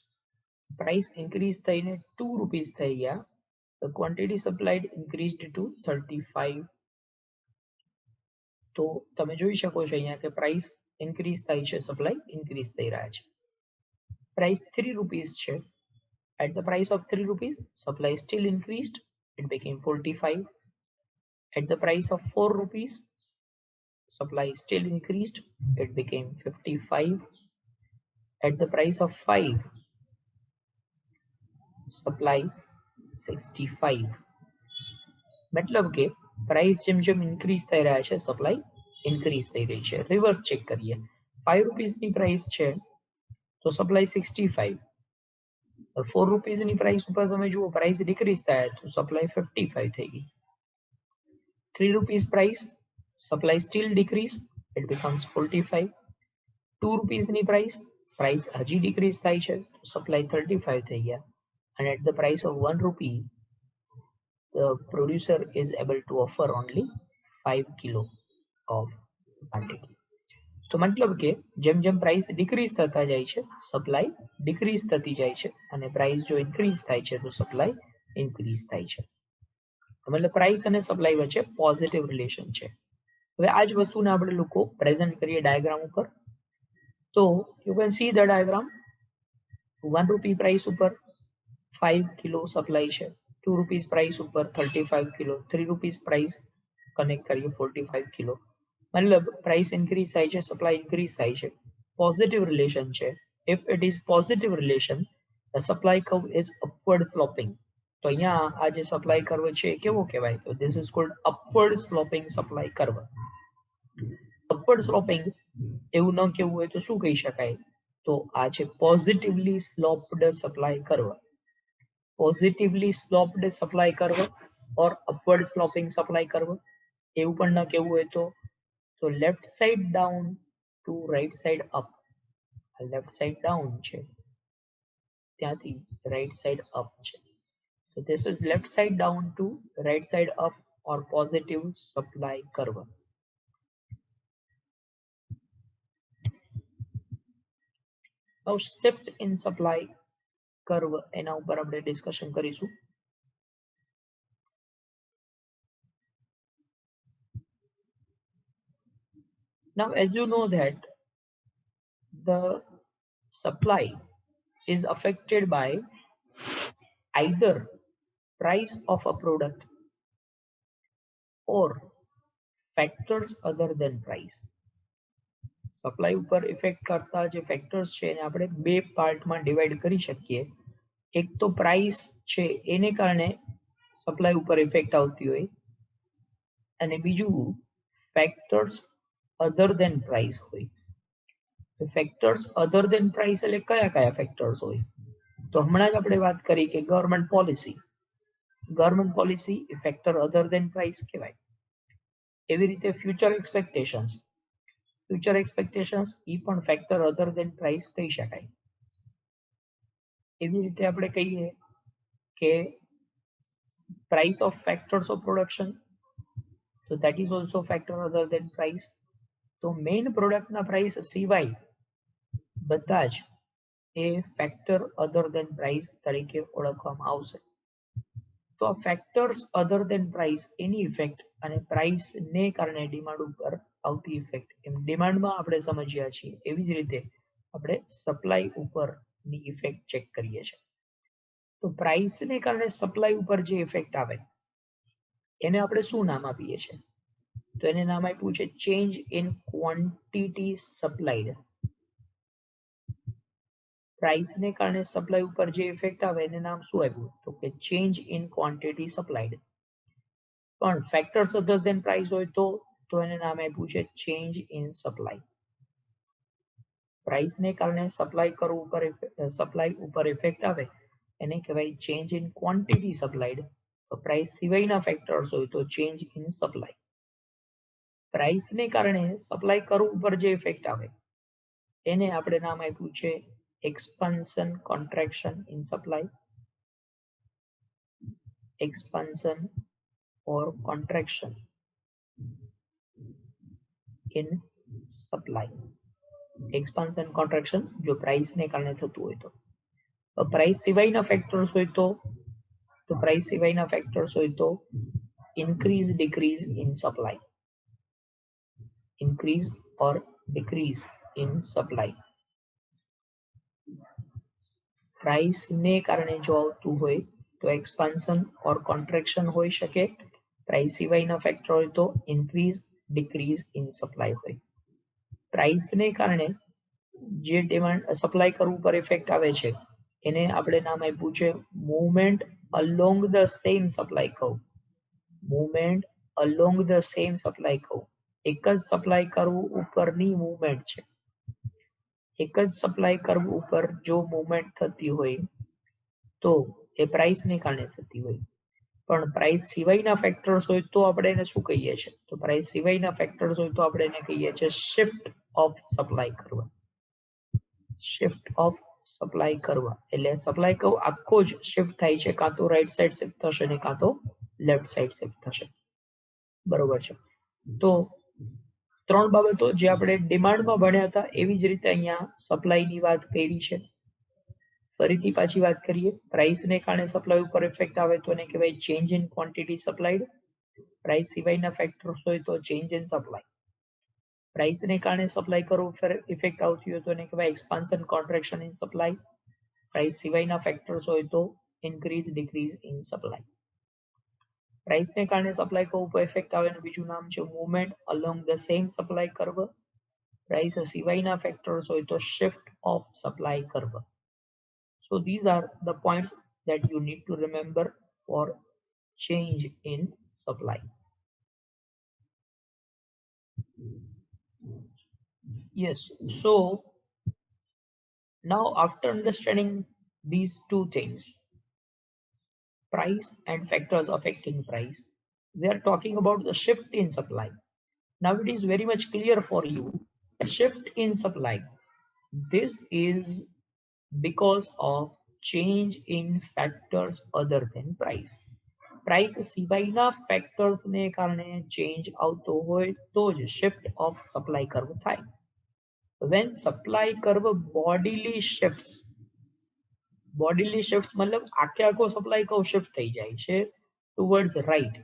થઈને 2 rupees થઈ ગયા, the quantity supplied increased to 35. તો તમે જોઈ શકો છો અહીંયા કે પ્રાઇસ ઇન્ક્રીઝ થાય છે, સપ્લાય ઇન્ક્રીઝ થઈ રહ્યા છે. પ્રાઇસ 3 rupees છે. At the price of 3 rupees, supply still increased, it became 45. At the price of 4 rupees, supply still increased, it became 55. At the price of 5, supply 65. मतलब કે પ્રાઇસ જેમ જેમ ઇન્ક્રીઝ થઈ રહ્યા છે, સપ્લાય ઇન્ક્રીઝ થઈ રહી છે. રિવર્સ ચેક કરીએ. 5 રૂપીસની પ્રાઇસ છે તો સપ્લાય 65. 4 રૂપીસની પ્રાઇસ ઉપર તમે જુઓ પ્રાઇસ ડિક્રીઝ થાય તો સપ્લાય 55 થઈ ગઈ. 3 rupees price, supply still decrease, it becomes 45. 2 રૂપીસની પ્રાઇસ હજી ડિક્રીઝ થાય છે તો સપ્લાય 35 થઈ ગયા. And at the price of 1 rupee, the producer is able to offer only 5 kilo of quantity. તો મતલબ કે જેમ જેમ પ્રાઇસ ડિક્રીઝ થતા જાય છે, સપ્લાય ડિક્રીઝ થતી જાય છે, અને પ્રાઇસ જો ઇન્ક્રીઝ થાય છે તો સપ્લાય ઇન્ક્રીઝ થાય છે. મતલબ પ્રાઇસ અને સપ્લાય વચ્ચે પોઝિટિવ રિલેશન છે. હવે આ જ વસ્તુને આપણે લોકો પ્રેઝન્ટ કરીએ ડાયાગ્રામ ઉપર. તો you can see the diagram. 1 રૂપી પ્રાઇસ ઉપર 5 કિલો સપ્લાય છે. 2 રૂપીસ પ્રાઇસ ઉપર 35 કિલો. 3 રૂપીસ પ્રાઇસ કનેક્ટ કરીએ 45 કિલો. મતલબ પ્રાઇસ ઇન્ક્રીઝ થાય છે, સપ્લાય ઇન્ક્રીઝ થાય છે. પોઝિટિવ રિલેશન છે. If it is positive relation, the supply curve is upward sloping. તો અહીંયા આ જે સપ્લાય કર્વ છે એ કેવો કહેવાય? તો this is called upward sloping supply curve. Upward sloping એવું ન કહેવું હોય તો શું કહી શકાય? તો આ છે positively sloped supply curve. Positively sloped supply curve or upward sloping supply curve. એવું પણ ન કહેવું હોય તો left side down to right side up. Left side down છે ત્યાંથી રાઈટ સાઈડ અપ છે. તો this is left side down to right side up or positive supply curve. Now shift in supply curve એના ઉપર આપણે ડિસ્કશન કરીશું. Now as you know that the supply is affected by either price of a product or factors other than price. Supply ઉપર ઇફેક્ટ કરતા જે ફેક્ટર્સ છે એને આપણે બે પાર્ટમાં ડિવાઈડ કરી શકીએ. એક તો પ્રાઇસ છે એને કારણે સપ્લાય ઉપર ઇફેક્ટ આવતી હોય, અને બીજું ફેક્ટર્સ અધર દેન પ્રાઇસ હોય. ફેક્ટર્સ અધર દેન પ્રાઇસ એટલે કયા કયા ફેક્ટર્સ હોય? તો હમણાં જ આપણે વાત કરી કે ગવર્મેન્ટ પોલિસી. ગવર્મેન્ટ પોલિસી એ ફેક્ટર અધર દેન પ્રાઇસ કહેવાય. એવી રીતે ફ્યુચર એક્સપેક્ટેશન્સ. ફ્યુચર એક્સપેક્ટેશન્સ એ પણ ફેક્ટર અધર દેન પ્રાઇસ કહી શકાય. એવી રીતે આપણે કહીએ કે price of factors of production, તો that is also factor other than price. તો મેઇન પ્રોડક્ટના પ્રાઇસ સિવાય બધા જ એ ફેક્ટર અધર દેન પ્રાઇસ તરીકે ઓળખવામાં આવશે. તો આ ફેક્ટર્સ અધર દેન પ્રાઇસ એની ઇફેક્ટ અને પ્રાઇસ ને કારણે ડિમાન્ડ ઉપર આવતી ઇફેક્ટ એમ ડિમાન્ડમાં આપણે સમજ્યા છીએ એવી જ રીતે આપણે સપ્લાય ઉપરની ઇફેક્ટ ચેક કરીએ છીએ. તો પ્રાઇસને કારણે સપ્લાય ઉપર જે ઇફેક્ટ આવે એને આપણે શું નામ આપીએ છીએ? તો એને નામ આપ્યું છે ચેન્જ ઇન ક્વોન્ટિટી સપ્લાઈડ. પ્રાઇસને કારણે સપ્લાય ઉપર જે ઇફેક્ટ આવે એને નામ શું આપ્યું? તો કે ચેન્જ ઇન ક્વોન્ટિટી સપ્લાઈડ. પણ ફેક્ટર્સ અધર દેન પ્રાઇસ હોય તો એને નામ આપ્યું છે ચેન્જ ઇન સપ્લાય. પ્રાઇસને કારણે સપ્લાય ઉપર ઇફેક્ટ આવે એને કહેવાય ચેન્જ ઇન ક્વોન્ટિટી સપ્લાઈડ. તો પ્રાઇસ સિવાયના ફેક્ટર્સ હોય તો ચેન્જ ઇન સપ્લાય. પ્રાઇસને કારણે સપ્લાય કર્વ ઉપર જે ઇફેક્ટ આવે એને આપણે નામ આપ્યું છે expansion contraction in supply. Expansion or contraction in supply. Expansion contraction જો પ્રાઇસને કારણે થતું હોય તો. પ્રાઇસ સિવાયના ફેક્ટર્સ હોય તો increase decrease in supply. Increase or decrease in supply. પ્રાઇસને કારણે જો આવતું હોય તો એક્સપાન્શન ઓર કોન્ટ્રેક્શન હોઈ શકે. પ્રાઇસ સિવાયના ફેક્ટર હોય તો ઇન્ક્રીઝ ડિક્રીઝ ઇન સપ્લાય હોય. પ્રાઇસને કારણે જે ડિમાન્ડ સપ્લાય કરવું પર ઇફેક્ટ આવે છે એને આપણે નામ આપ્યું છે movement along the same supply curve. Movement along the same supply curve. એક જ સપ્લાય કર્વ ઉપરની મૂવમેન્ટ છે. એક જ સપ્લાય કર્વ ઉપર જો મૂવમેન્ટ થતી હોય તો એ પ્રાઇસને કારણે થતી હોય. પણ પ્રાઇસ સિવાયના ફેક્ટર્સ હોય તો આપણે એને શું કહીએ છીએ? તો પ્રાઇસ સિવાયના ફેક્ટર્સ હોય તો આપણે એને કહીએ છીએ shift of supply curve. Shift of supply curve એટલે સપ્લાય કર્વ આખો જ શિફ્ટ થાય છે, કાં તો રાઈટ સાઈડ શિફ્ટ થશે ને કાં તો લેફ્ટ સાઈડ શિફ્ટ થશે. બરોબર છે. તો ત્રણ બાબતો જે આપણે ડિમાન્ડમાં ભણ્યા હતા એવી જ રીતે અહીંયા સપ્લાયની વાત કરી છે. ફરીથી પાછી વાત કરીએ. પ્રાઇસને કારણે સપ્લાય ઉપર ઇફેક્ટ આવે તો એને કહેવાય ચેન્જ ઇન ક્વોન્ટિટી સપ્લાઈડ. પ્રાઇસ સિવાયના ફેક્ટર્સ હોય તો ચેન્જ ઇન સપ્લાય. પ્રાઇસને કારણે સપ્લાય કરવો ઉપર ઇફેક્ટ આવતી હોય તો એને કહેવાય expansion contraction in supply. Price સિવાયના ફેક્ટર્સ હોય તો ઇન્ક્રીઝ ડિક્રીઝ ઇન સપ્લાય. પ્રાઇસને કારણે સપ્લાય કર્વ ઉપર ઇફેક્ટ આવે એનું બીજું નામ છે movement along the same supply curve. Price સિવાયના ફેક્ટર્સ હોય તો shift of supply curve. So these are the points that you need to remember for change in supply. Yes, so now after understanding these two things, price and factors affecting price, we are talking about the shift in supply. Now it is very much clear for you, a shift in supply. This is because of change in factors other than price. Price સિવાયના ફેક્ટર્સને કારણે ચેન્જ આવતો હોય તો જ શિફ્ટ ઓફ સપ્લાય કર્વ થાય. વેન સપ્લાય કર્વ બોડીલી શિફ્ટ્સ મતલબ આખો સપ્લાય કર્વ શિફ્ટ થઈ જાય છે towards right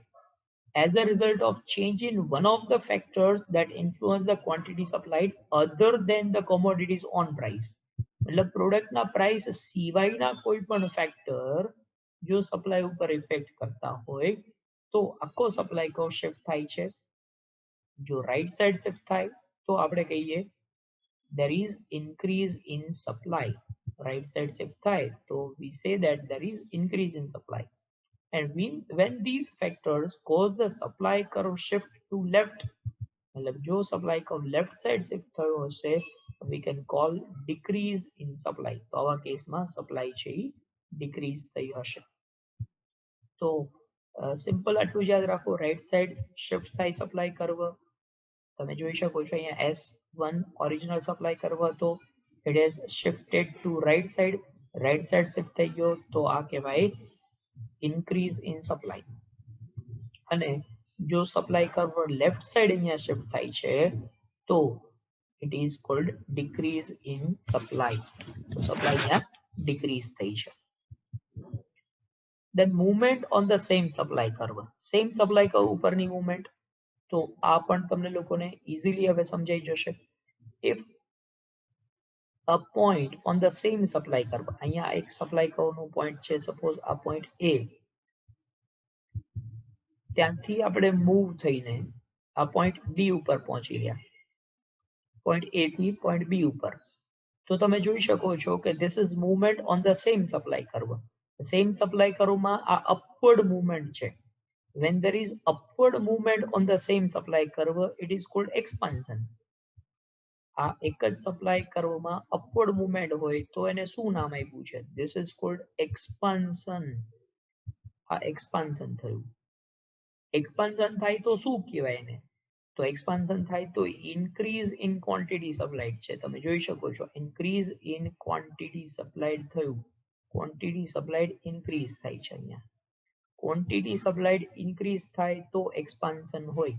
as a result of change in one of the factors that influence the quantity supplied other than the commodities on price. मतलब પ્રોડક્ટના પ્રાઇસ સિવાયના કોઈ પણ ફેક્ટર જો સપ્લાય ઉપર ઇફેક્ટ કરતા હોય તો આખો સપ્લાય કર્વ શિફ્ટ થાય છે. જો રાઈટ સાઈડ શિફ્ટ થાય તો આપણે કહીએ there is increase in supply. Right side shift થાય તો we say that there is increase in supply. And when these factors cause the supply curve shift to left, मतलब जो supply curve left side shift થયો હશે we can call decrease in supply. તો આવા કેસમાં સપ્લાય છે એ ડિક્રીઝ થઈ હશે. તો સિમ્પલ આટલું યાદ રાખો. રાઈટ સાઈડ શિફ્ટ થાય સપ્લાય કર્વ. તમે જોઈ શકો છો અહીંયા S1 ઓરિજિનલ સપ્લાય કર્વ હતો. It has shifted two right side. Right side shift થઈ ગયો તો આ કહેવાય ઇન્ક્રીઝ ઇન સપ્લાય. અને જો સપ્લાય કર્વ લેફ્ટ સાઈડ અહીંયા શિફ્ટ થાય છે તો it is called decrease in supply. તો સપ્લાય અહીંયા ડિક્રીઝ થઈ છે. then movement on the same supply curve. Same supply curve ઉપરની movement, તો આ પણ તમને લોકોને easily હવે સમજાઈ જશે. If a point on the same supply curve, અહીંયા એક supply curve નું point છે, suppose આ point A, ત્યાંથી આપણે move થઈને આ point B ઉપર પહોંચી રહ્યા, point A થી point B ઉપર. તો તમે જોઈ શકો છો કે this is movement on the same supply curve. Same supply curve માં આ upward movement છે. When there is upward movement on the same supply curve, it is called expansion. આ એક જ supply curve માં upward movement હોય તો એને શું નામ આપ્યું છે? This is called expansion. આ expansion થયું. expansion થાય તો શું કહેવાય એને? તો expansion થાય તો increase in quantity supplied છે. તમે જોઈ શકો છો increase in quantity supplied થયું. quantity supplied increase થાય છે અહીંયા. quantity supplied increase થાય તો expansion હોય.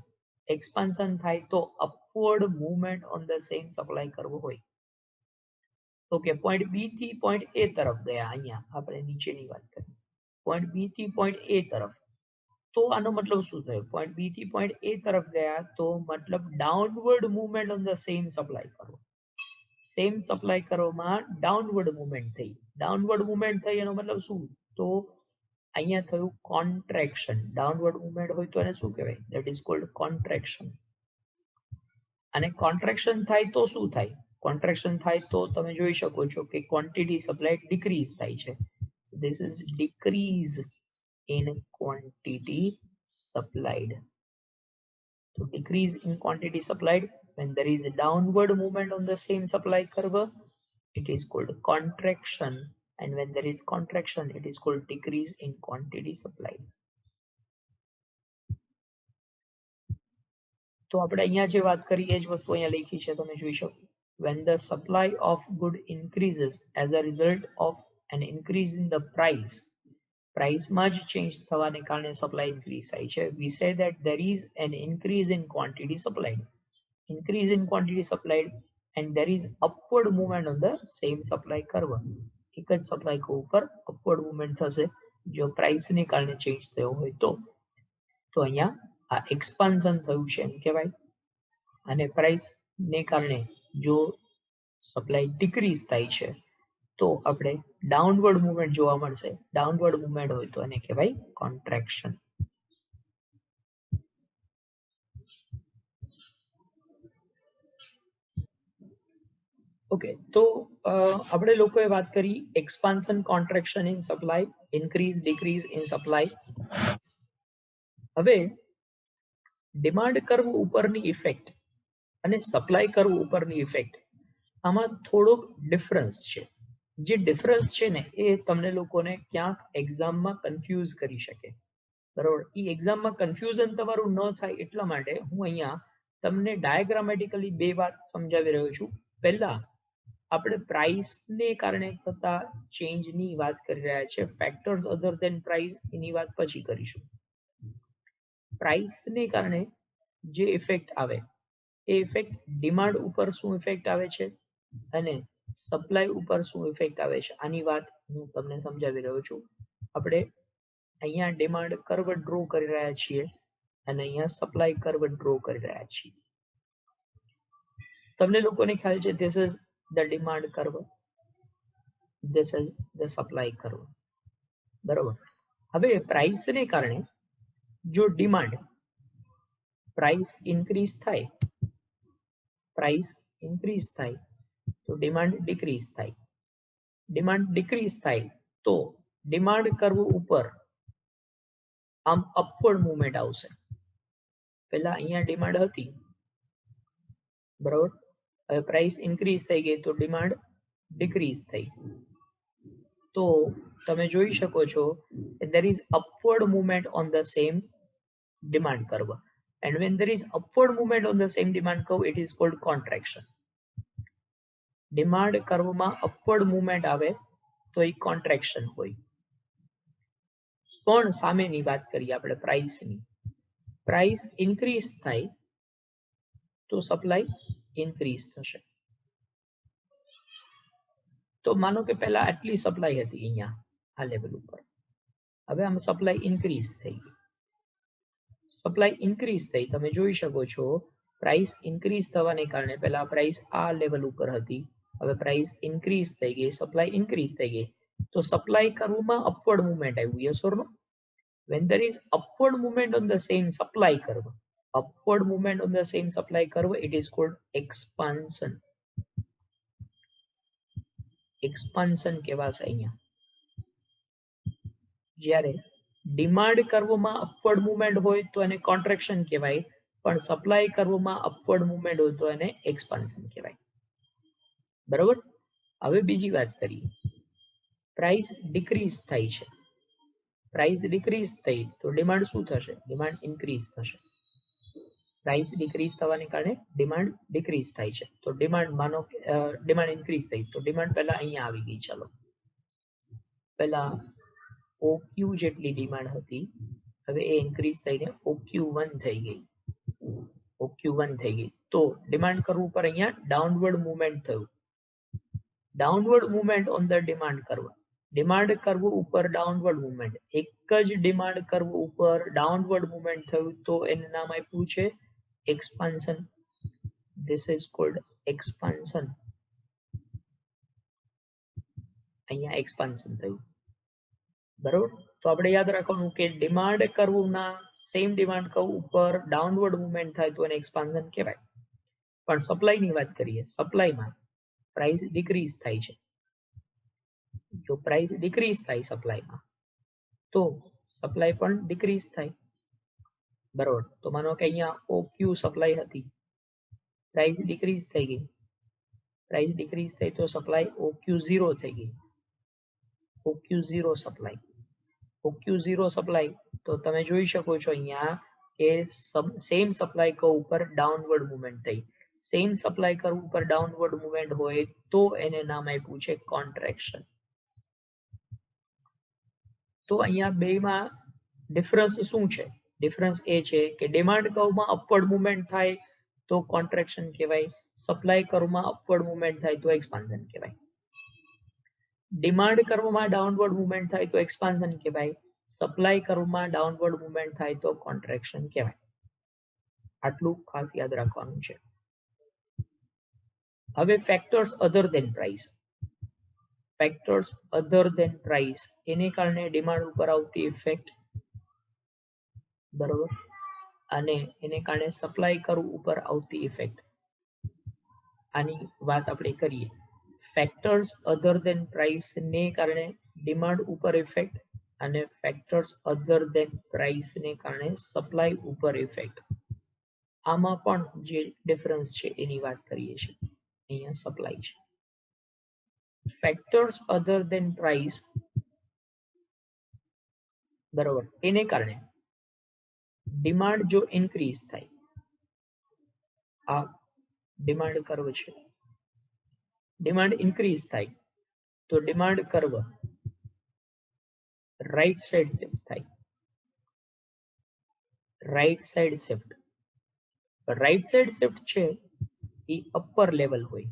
expansion થાય તો upward movement on the same supply curve હોય. ઓકે, point B થી point A તરફ ગયા. અહીંયા આપણે નીચેની વાત કરી. point B થી point A તરફ. તો આનો મતલબ શું થયો? point B થી point A તરફ ગયા તો મતલબ downward movement on the same supply curve. Same supply curve માં ડાઉનવર્ડ મૂવમેન્ટ થઈ. ડાઉનવર્ડ મૂવમેન્ટ થઈ એનો મતલબ શું? તો અહીંયા થયું કોન્ટ્રેક્શન. ડાઉનવર્ડ મૂવમેન્ટ હોય તો એને શું કહેવાય? That is called contraction. અને કોન્ટ્રેક્શન થાય તો શું થાય? કોન્ટ્રેક્શન થાય તો તમે જોઈ શકો છો કે ક્વોન્ટિટી સપ્લાય ડિક્રીઝ થાય છે. This is decrease in quantity supplied. So decrease in quantity supplied when there is a downward movement on the same supply curve, it is called contraction, and when there is contraction, it is called decrease in quantity supplied. તો આપણે અહીંયા જે વાત કરી એ જ વસ્તુ અહીંયા લખી છે, તમે જોઈ શકો. When the supply of good increases as a result of an increase in the price, પ્રાઇસમાં જ ચેન્જ થવાને કારણે સપ્લાય ઇન્ક્રીઝ થાય છે. We say that there is an increase in quantity supplied. Increase in quantity supplied and there is upward movement on the same supply curve. એક જ સપ્લાય કર્વ ઉપર અપવર્ડ મૂવમેન્ટ થશે જો પ્રાઇસને કારણે ચેન્જ થયો હોય તો. તો અહીંયા આ એક્સપાન્શન થયું છે એમ કહેવાય. અને પ્રાઇસને કારણે જો સપ્લાય ડિક્રીઝ થાય છે તો આપણે ડાઉનવર્ડ મૂવમેન્ટ જોવા મળશે. ડાઉનવર્ડ મૂવમેન્ટ હોય તો એને કહેવાય કોન્ટ્રેક્શન. ઓકે, તો આપણે લોકોએ વાત કરી expansion, contraction in supply, increase decrease in supply. હવે ડિમાન્ડ કર્વ ઉપરની ઇફેક્ટ અને સપ્લાય કર્વ ઉપરની ઇફેક્ટ, આમાં થોડોક ડિફરન્સ છે. જે ડિફરન્સ છે ને એ તમને લોકોને ક્યાંક એક્ઝામમાં કન્ફ્યુઝ કરી શકે, બરોબર. એ એક્ઝામમાં કન્ફ્યુઝન તમારું ન થાય એટલા માટે હું અહીંયા તમને ડાયાગ્રામેટિકલી બે વાત સમજાવી રહ્યો છું. પહેલા આપણે પ્રાઇસને કારણે થતા ચેન્જની વાત કરી રહ્યા છે. ફેક્ટર્સ અધર ધેન પ્રાઇસ એની વાત પછી કરીશું. પ્રાઇસને કારણે જે ઇફેક્ટ આવે એ ઇફેક્ટ ડિમાન્ડ ઉપર શું ઇફેક્ટ આવે છે અને સપ્લાય ઉપર શું ઇફેક્ટ આવે છે આની વાત હું તમને સમજાવી રહ્યો છું. આપણે અહીંયા ડિમાન્ડ કર્વ ડ્રો કરી રહ્યા છીએ અને અહીંયા સપ્લાય કર્વ ડ્રો કરી રહ્યા છીએ. તમને લોકોને ખ્યાલ છે this is the demand curve, this is the supply curve, બરોબર. હવે પ્રાઇસને કારણે જો ડિમાન્ડ પ્રાઇસ ઇન્ક્રીઝ થાય, પ્રાઇસ ઇન્ક્રીઝ થાય તો ડિમાન્ડ ડિક્રીઝ થાય. ડિમાન્ડ ડિક્રીઝ થાય તો ડિમાન્ડ કર્વ ઉપર આમ અપવર્ડ મૂવમેન્ટ આવશે. પહેલા અહીંયા ડિમાન્ડ હતી, બરાબર. હવે પ્રાઇસ ઇન્ક્રીઝ થઈ ગઈ તો ડિમાન્ડ ડિક્રીઝ થઈ. તો તમે જોઈ શકો છો there is upward movement on the same demand curve, and when there is upward movement on the same demand curve, it is called contraction. Demand કર્વમાં અપવર્ડ મૂવમેન્ટ આવે તો એ કોન્ટ્રેક્શન હોય. પણ સામેની વાત કરીએ આપણે પ્રાઇસની. પ્રાઇસ ઇન્ક્રીઝ થાય તો સપ્લાય ઇન્ક્રીઝ થશે. તો માનો કે પહેલા આટલી સપ્લાય હતી અહીંયા આ લેવલ ઉપર, હવે આમ સપ્લાય ઇન્ક્રીઝ થઈ ગઈ, સપ્લાય ઇન્ક્રીઝ થઈ, તમે જોઈ શકો છો પ્રાઇસ ઇન્ક્રીઝ થવાને કારણે પહેલા પ્રાઇસ આ લેવલ ઉપર હતી, હવે પ્રાઇસ ઇન્ક્રીઝ થઈ ગઈ, સપ્લાય ઇન્ક્રીઝ થઈ ગઈ, તો સપ્લાય કર્વમાં અપવર્ડ મુવમેન્ટ આવ્યું, yes or no? When there is upward movement on the same supply curve, upward movement on the same supply curve, it is called expansion. Expansion કહેવાશે અહીંયા. જ્યારે ડિમાન્ડ કર્વમાં અપવર્ડ મુવમેન્ટ હોય તો એને કોન્ટ્રેક્શન કહેવાય, પણ સપ્લાય કર્વમાં અપવર્ડ મુવમેન્ટ હોય તો એને એક્સપાન્શન કહેવાય. બરોબર? હવે બીજી વાત કરીએ, પ્રાઇસ ડિક્રીઝ થાય છે, પ્રાઇસ ડિક્રીઝ થઈ તો ડિમાન્ડ શું થશે? ડિમાન્ડ ઇન્ક્રીઝ થશે. પ્રાઇસ ડિક્રીઝ થવાને કારણે ડિમાન્ડ ડિક્રીઝ થાય છે, તો ડિમાન્ડ માનો ડિમાન્ડ ઇન્ક્રીઝ થઈ તો ડિમાન્ડ પહેલા અહીંયા આવી ગઈ, ચાલો પહેલા OQ જેટલી ડિમાન્ડ હતી, હવે એ ઇન્ક્રીઝ થઈને OQ1 થઈ ગઈ, OQ1 થઈ ગઈ, તો ડિમાન્ડ કર્વ ઉપર અહીંયા ડાઉનવર્ડ મૂવમેન્ટ થયું, downward movement on the demand curve, demand curve ઉપર ડાઉનવર્ડ મૂવમેન્ટ, એક જ ડિમાન્ડ કર્વ ઉપર ડાઉનવર્ડ મૂવમેન્ટ થયું તો એનું નામ આપ્યું છે expansion. This is called expansion. અહીંયા expansion થયું, બરોબર? તો આપણે યાદ રાખવાનું કે ડિમાન્ડ કર્વના સેમ ડિમાન્ડ કર્વ ઉપર ડાઉનવર્ડ મૂવમેન્ટ થાય તો એને એક્સપાન્શન કહેવાય. પણ સપ્લાયની વાત કરીએ, સપ્લાયમાં પ્રાઇસ ડિક્રીઝ થાય છે, જો પ્રાઇસ ડિક્રીઝ થાય સપ્લાયમાં તો સપ્લાય પણ ડિક્રીઝ થાય, બરોબર? તો માનો કે અહીંયા OQ સપ્લાય હતી, પ્રાઇસ ડિક્રીઝ થઈ ગઈ, પ્રાઇસ ડિક્રીઝ થઈ તો સપ્લાય OQ0 થઈ ગઈ, OQ0 સપ્લાય, OQ0 સપ્લાય, તો તમે જોઈ શકો છો અહીંયા કે સેમ સપ્લાય કર્વ ઉપર ડાઉનવર્ડ મૂવમેન્ટ થઈ, સેમ સપ્લાય કર્વ ઉપર ડાઉનવર્ડ મૂવમેન્ટ હોય તો એને નામ આપ્યું છે કોન્ટ્રેક્શન. તો અહીંયા બેમાં ડિફરન્સ શું છે? ડિફરન્સ એ છે કે ડિમાન્ડ કર્વમાં અપવર્ડ મૂવમેન્ટ થાય તો કોન્ટ્રેક્શન કહેવાય, સપ્લાય કર્વમાં અપવર્ડ મૂવમેન્ટ થાય તો એક્સપાન્શન કહેવાય. ડિમાન્ડ કર્વમાં ડાઉનવર્ડ મૂવમેન્ટ થાય તો એક્સપાન્શન કહેવાય, સપ્લાય કર્વમાં ડાઉનવર્ડ મૂવમેન્ટ થાય તો કોન્ટ્રેક્શન કહેવાય. આટલું ખાસ યાદ રાખવાનું છે. હવે factors other than price, factors other than price, એને કારણે ડિમાન્ડ ઉપર આવતી ઇફેક્ટ, બરોબર, અને એને કારણે સપ્લાય કર્વ ઉપર આવતી ઇફેક્ટ, આની વાત આપણે કરીએ. ફેક્ટર્સ અધર ધેન પ્રાઇસ ને કારણે ડિમાન્ડ ઉપર ઇફેક્ટ અને ફેક્ટર્સ અધર ધેન પ્રાઇસ ને કારણે સપ્લાય ઉપર ઇફેક્ટ, આમાં પણ જે ડિફરન્સ છે એની વાત કરીએ છીએ. અહીંયા સપ્લાય છે, ફેક્ટર્સ અધર ધેન પ્રાઇસ, બરોબર, એને કારણે ડિમાન્ડ જો ઇન્ક્રીઝ થાય, આ ડિમાન્ડ કર્વ છે, ડિમાન્ડ ઇન્ક્રીઝ થાય તો demand curve right side shift થાય, right side shift, right side shift છે એ અપર લેવલ હોય,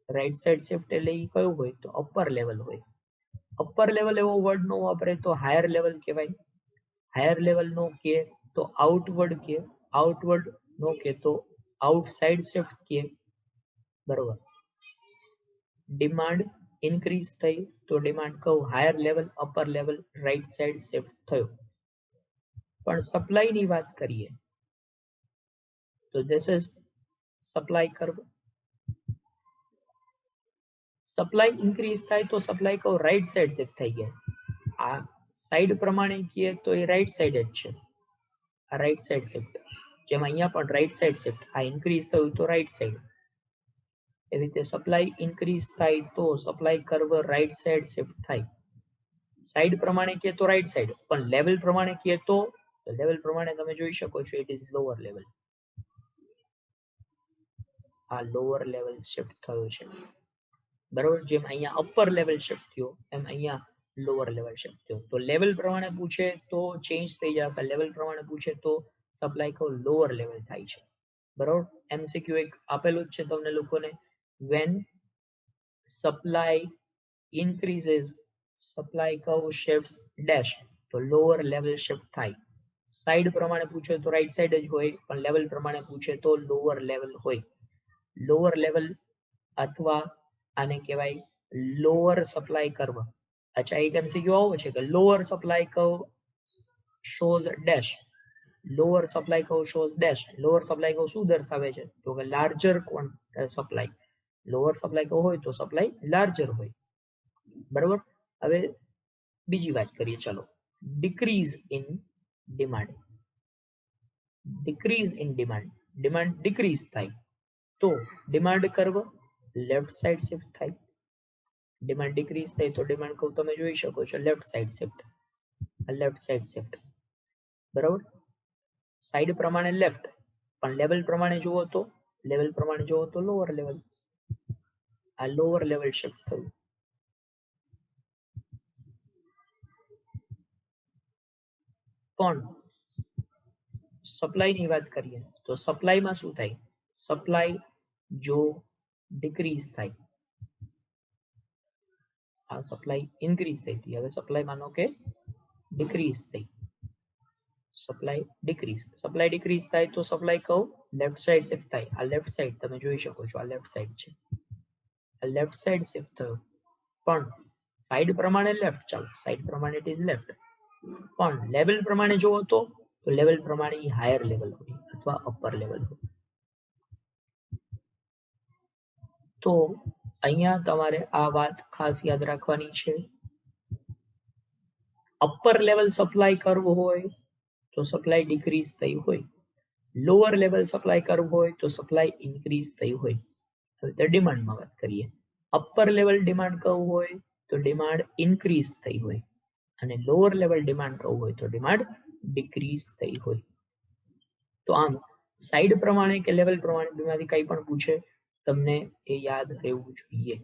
રાઈટ સાઈડ શિફ્ટ એટલે એ કયું હોય તો અપર લેવલ હોય. અપર લેવલ એવો વર્ડ નો વાપરે તો હાયર લેવલ કહેવાય, હાયર લેવલ નો કે તો આઉટવર્ડ કે, આઉટવર્ડ નો કે તો આઉટસાઇડ શિફ્ટ કે, બરોબર? ડિમાન્ડ ઇન્ક્રીઝ થઈ તો ડિમાન્ડ કહું higher level, upper level, right side shift થયો. પણ સપ્લાયની વાત કરીએ તો this is supply curve, supply increase થાય તો સપ્લાય કહું રાઈટ સાઈડ શિફ્ટ થઈ ગયા, આ સાઈડ પ્રમાણે કહીએ તો એ રાઈટ સાઈડ જ છે, આ રાઈટ સાઈડ શિફ્ટ, જેમ અહીંયા પણ રાઈટ સાઈડ શિફ્ટ, આ ઇન્ક્રીઝ થયું તો રાઈટ સાઈડ, એવી રીતે સપ્લાય ઇન્ક્રીઝ થાય તો supply curve right side shift થાય, સાઈડ પ્રમાણે કહીએ તો રાઈટ સાઈડ, પણ લેવલ પ્રમાણે કહીએ તો લેવલ પ્રમાણે તમે જોઈ શકો છો ઇટ ઇઝ લોઅર લેવલ, આ લોઅર લેવલ શિફ્ટ થયો છે, બરોબર? જેમ અહીંયા અપર લેવલ શિફ્ટ થયો એમ અહીંયા લોઅર લેવલ શિફ્ટ થયો. તો લેવલ પ્રમાણે પૂછે તો ચેન્જ થઈ જશે, લેવલ પ્રમાણે પૂછે તો સપ્લાય કહો લોઅર લેવલ થાય છે, બરોબર? એમસીક્યુ એક આપેલું જ છે તમને લોકોને, when supply increases supply curve shift dash તો લોઅર લેવલ શિફ્ટ થાય. સાઈડ પ્રમાણે પૂછે તો રાઈટ સાઈડ જ હોય, પણ લેવલ પ્રમાણે પૂછે તો લોઅર લેવલ હોય. લોઅર લેવલ અથવા આને કહેવાય લોઅર સપ્લાય કર્વ. અચ્છા, એક એમસીક્યુ આવો છે કે lower supply curve shows dash. Lower supply curve shows dash. Lower supply curve શું દર્શાવે છે? તો કે larger supply. Lower supply curve હોય તો સપ્લાય લાર્જર હોય. બરાબર. હવે બીજી વાત કરીએ, ચલો. Decrease in demand. Decrease in demand, demand decrease થાય તો demand curve left side shift થાય. ડિમાન્ડ ડિક્રીઝ થાય તો ડિમાન્ડ કર્વ તમે જોઈ શકો છો left side shift. Left side shift. બરાબર. સાઈડ પ્રમાણે લેફ્ટ, પણ લેવલ પ્રમાણે જુઓ તો લોઅર લેવલ. આ લોઅર લેવલ શિફ્ટ થયું. પણ સપ્લાયની વાત કરીએ તો સપ્લાયમાં શું થાય? સપ્લાય જો ડિક્રીઝ થાય, આ સપ્લાય ઇન્ક્રીઝ થઈ હતી, હવે સપ્લાય માનો કે ડિક્રીઝ થઈ. સપ્લાય ડિક્રીઝ થાય તો supply curve left side shift થાય. આ લેફ્ટ સાઈડ તમે જોઈ શકો છો, આ લેફ્ટ સાઈડ છે. આ લેફ્ટ સાઈડ શિફ્ટ થયો, પણ સાઈડ પ્રમાણે લેફ્ટ. ચાલો, સાઈડ પ્રમાણે ઇટ ઇઝ લેફ્ટ, પણ લેવલ પ્રમાણે જોવો તો લેવલ પ્રમાણે હાયર લેવલ હોય અથવા અપર લેવલ હોય. તો અહીંયા તમારે આ વાત ખાસ યાદ રાખવાની છે. અપર લેવલ સપ્લાય કર્વ હોય તો સપ્લાય ડિક્રીઝ થઈ હોય, લોઅર લેવલ સપ્લાય કર્વ હોય તો સપ્લાય ઇન્ક્રીઝ થઈ હોય. હવે ડિમાન્ડમાં વાત કરીએ. અપર લેવલ ડિમાન્ડ કર્વ હોય તો ડિમાન્ડ ઇન્ક્રીઝ થઈ હોય, અને લોઅર લેવલ ડિમાન્ડ કર્વ હોય તો ડિમાન્ડ ડિક્રીઝ થઈ હોય. તો આમ સાઈડ પ્રમાણે કે લેવલ પ્રમાણે બેમાંથી કંઈ પણ પૂછે તમને એ યાદ રહેવું જોઈએ.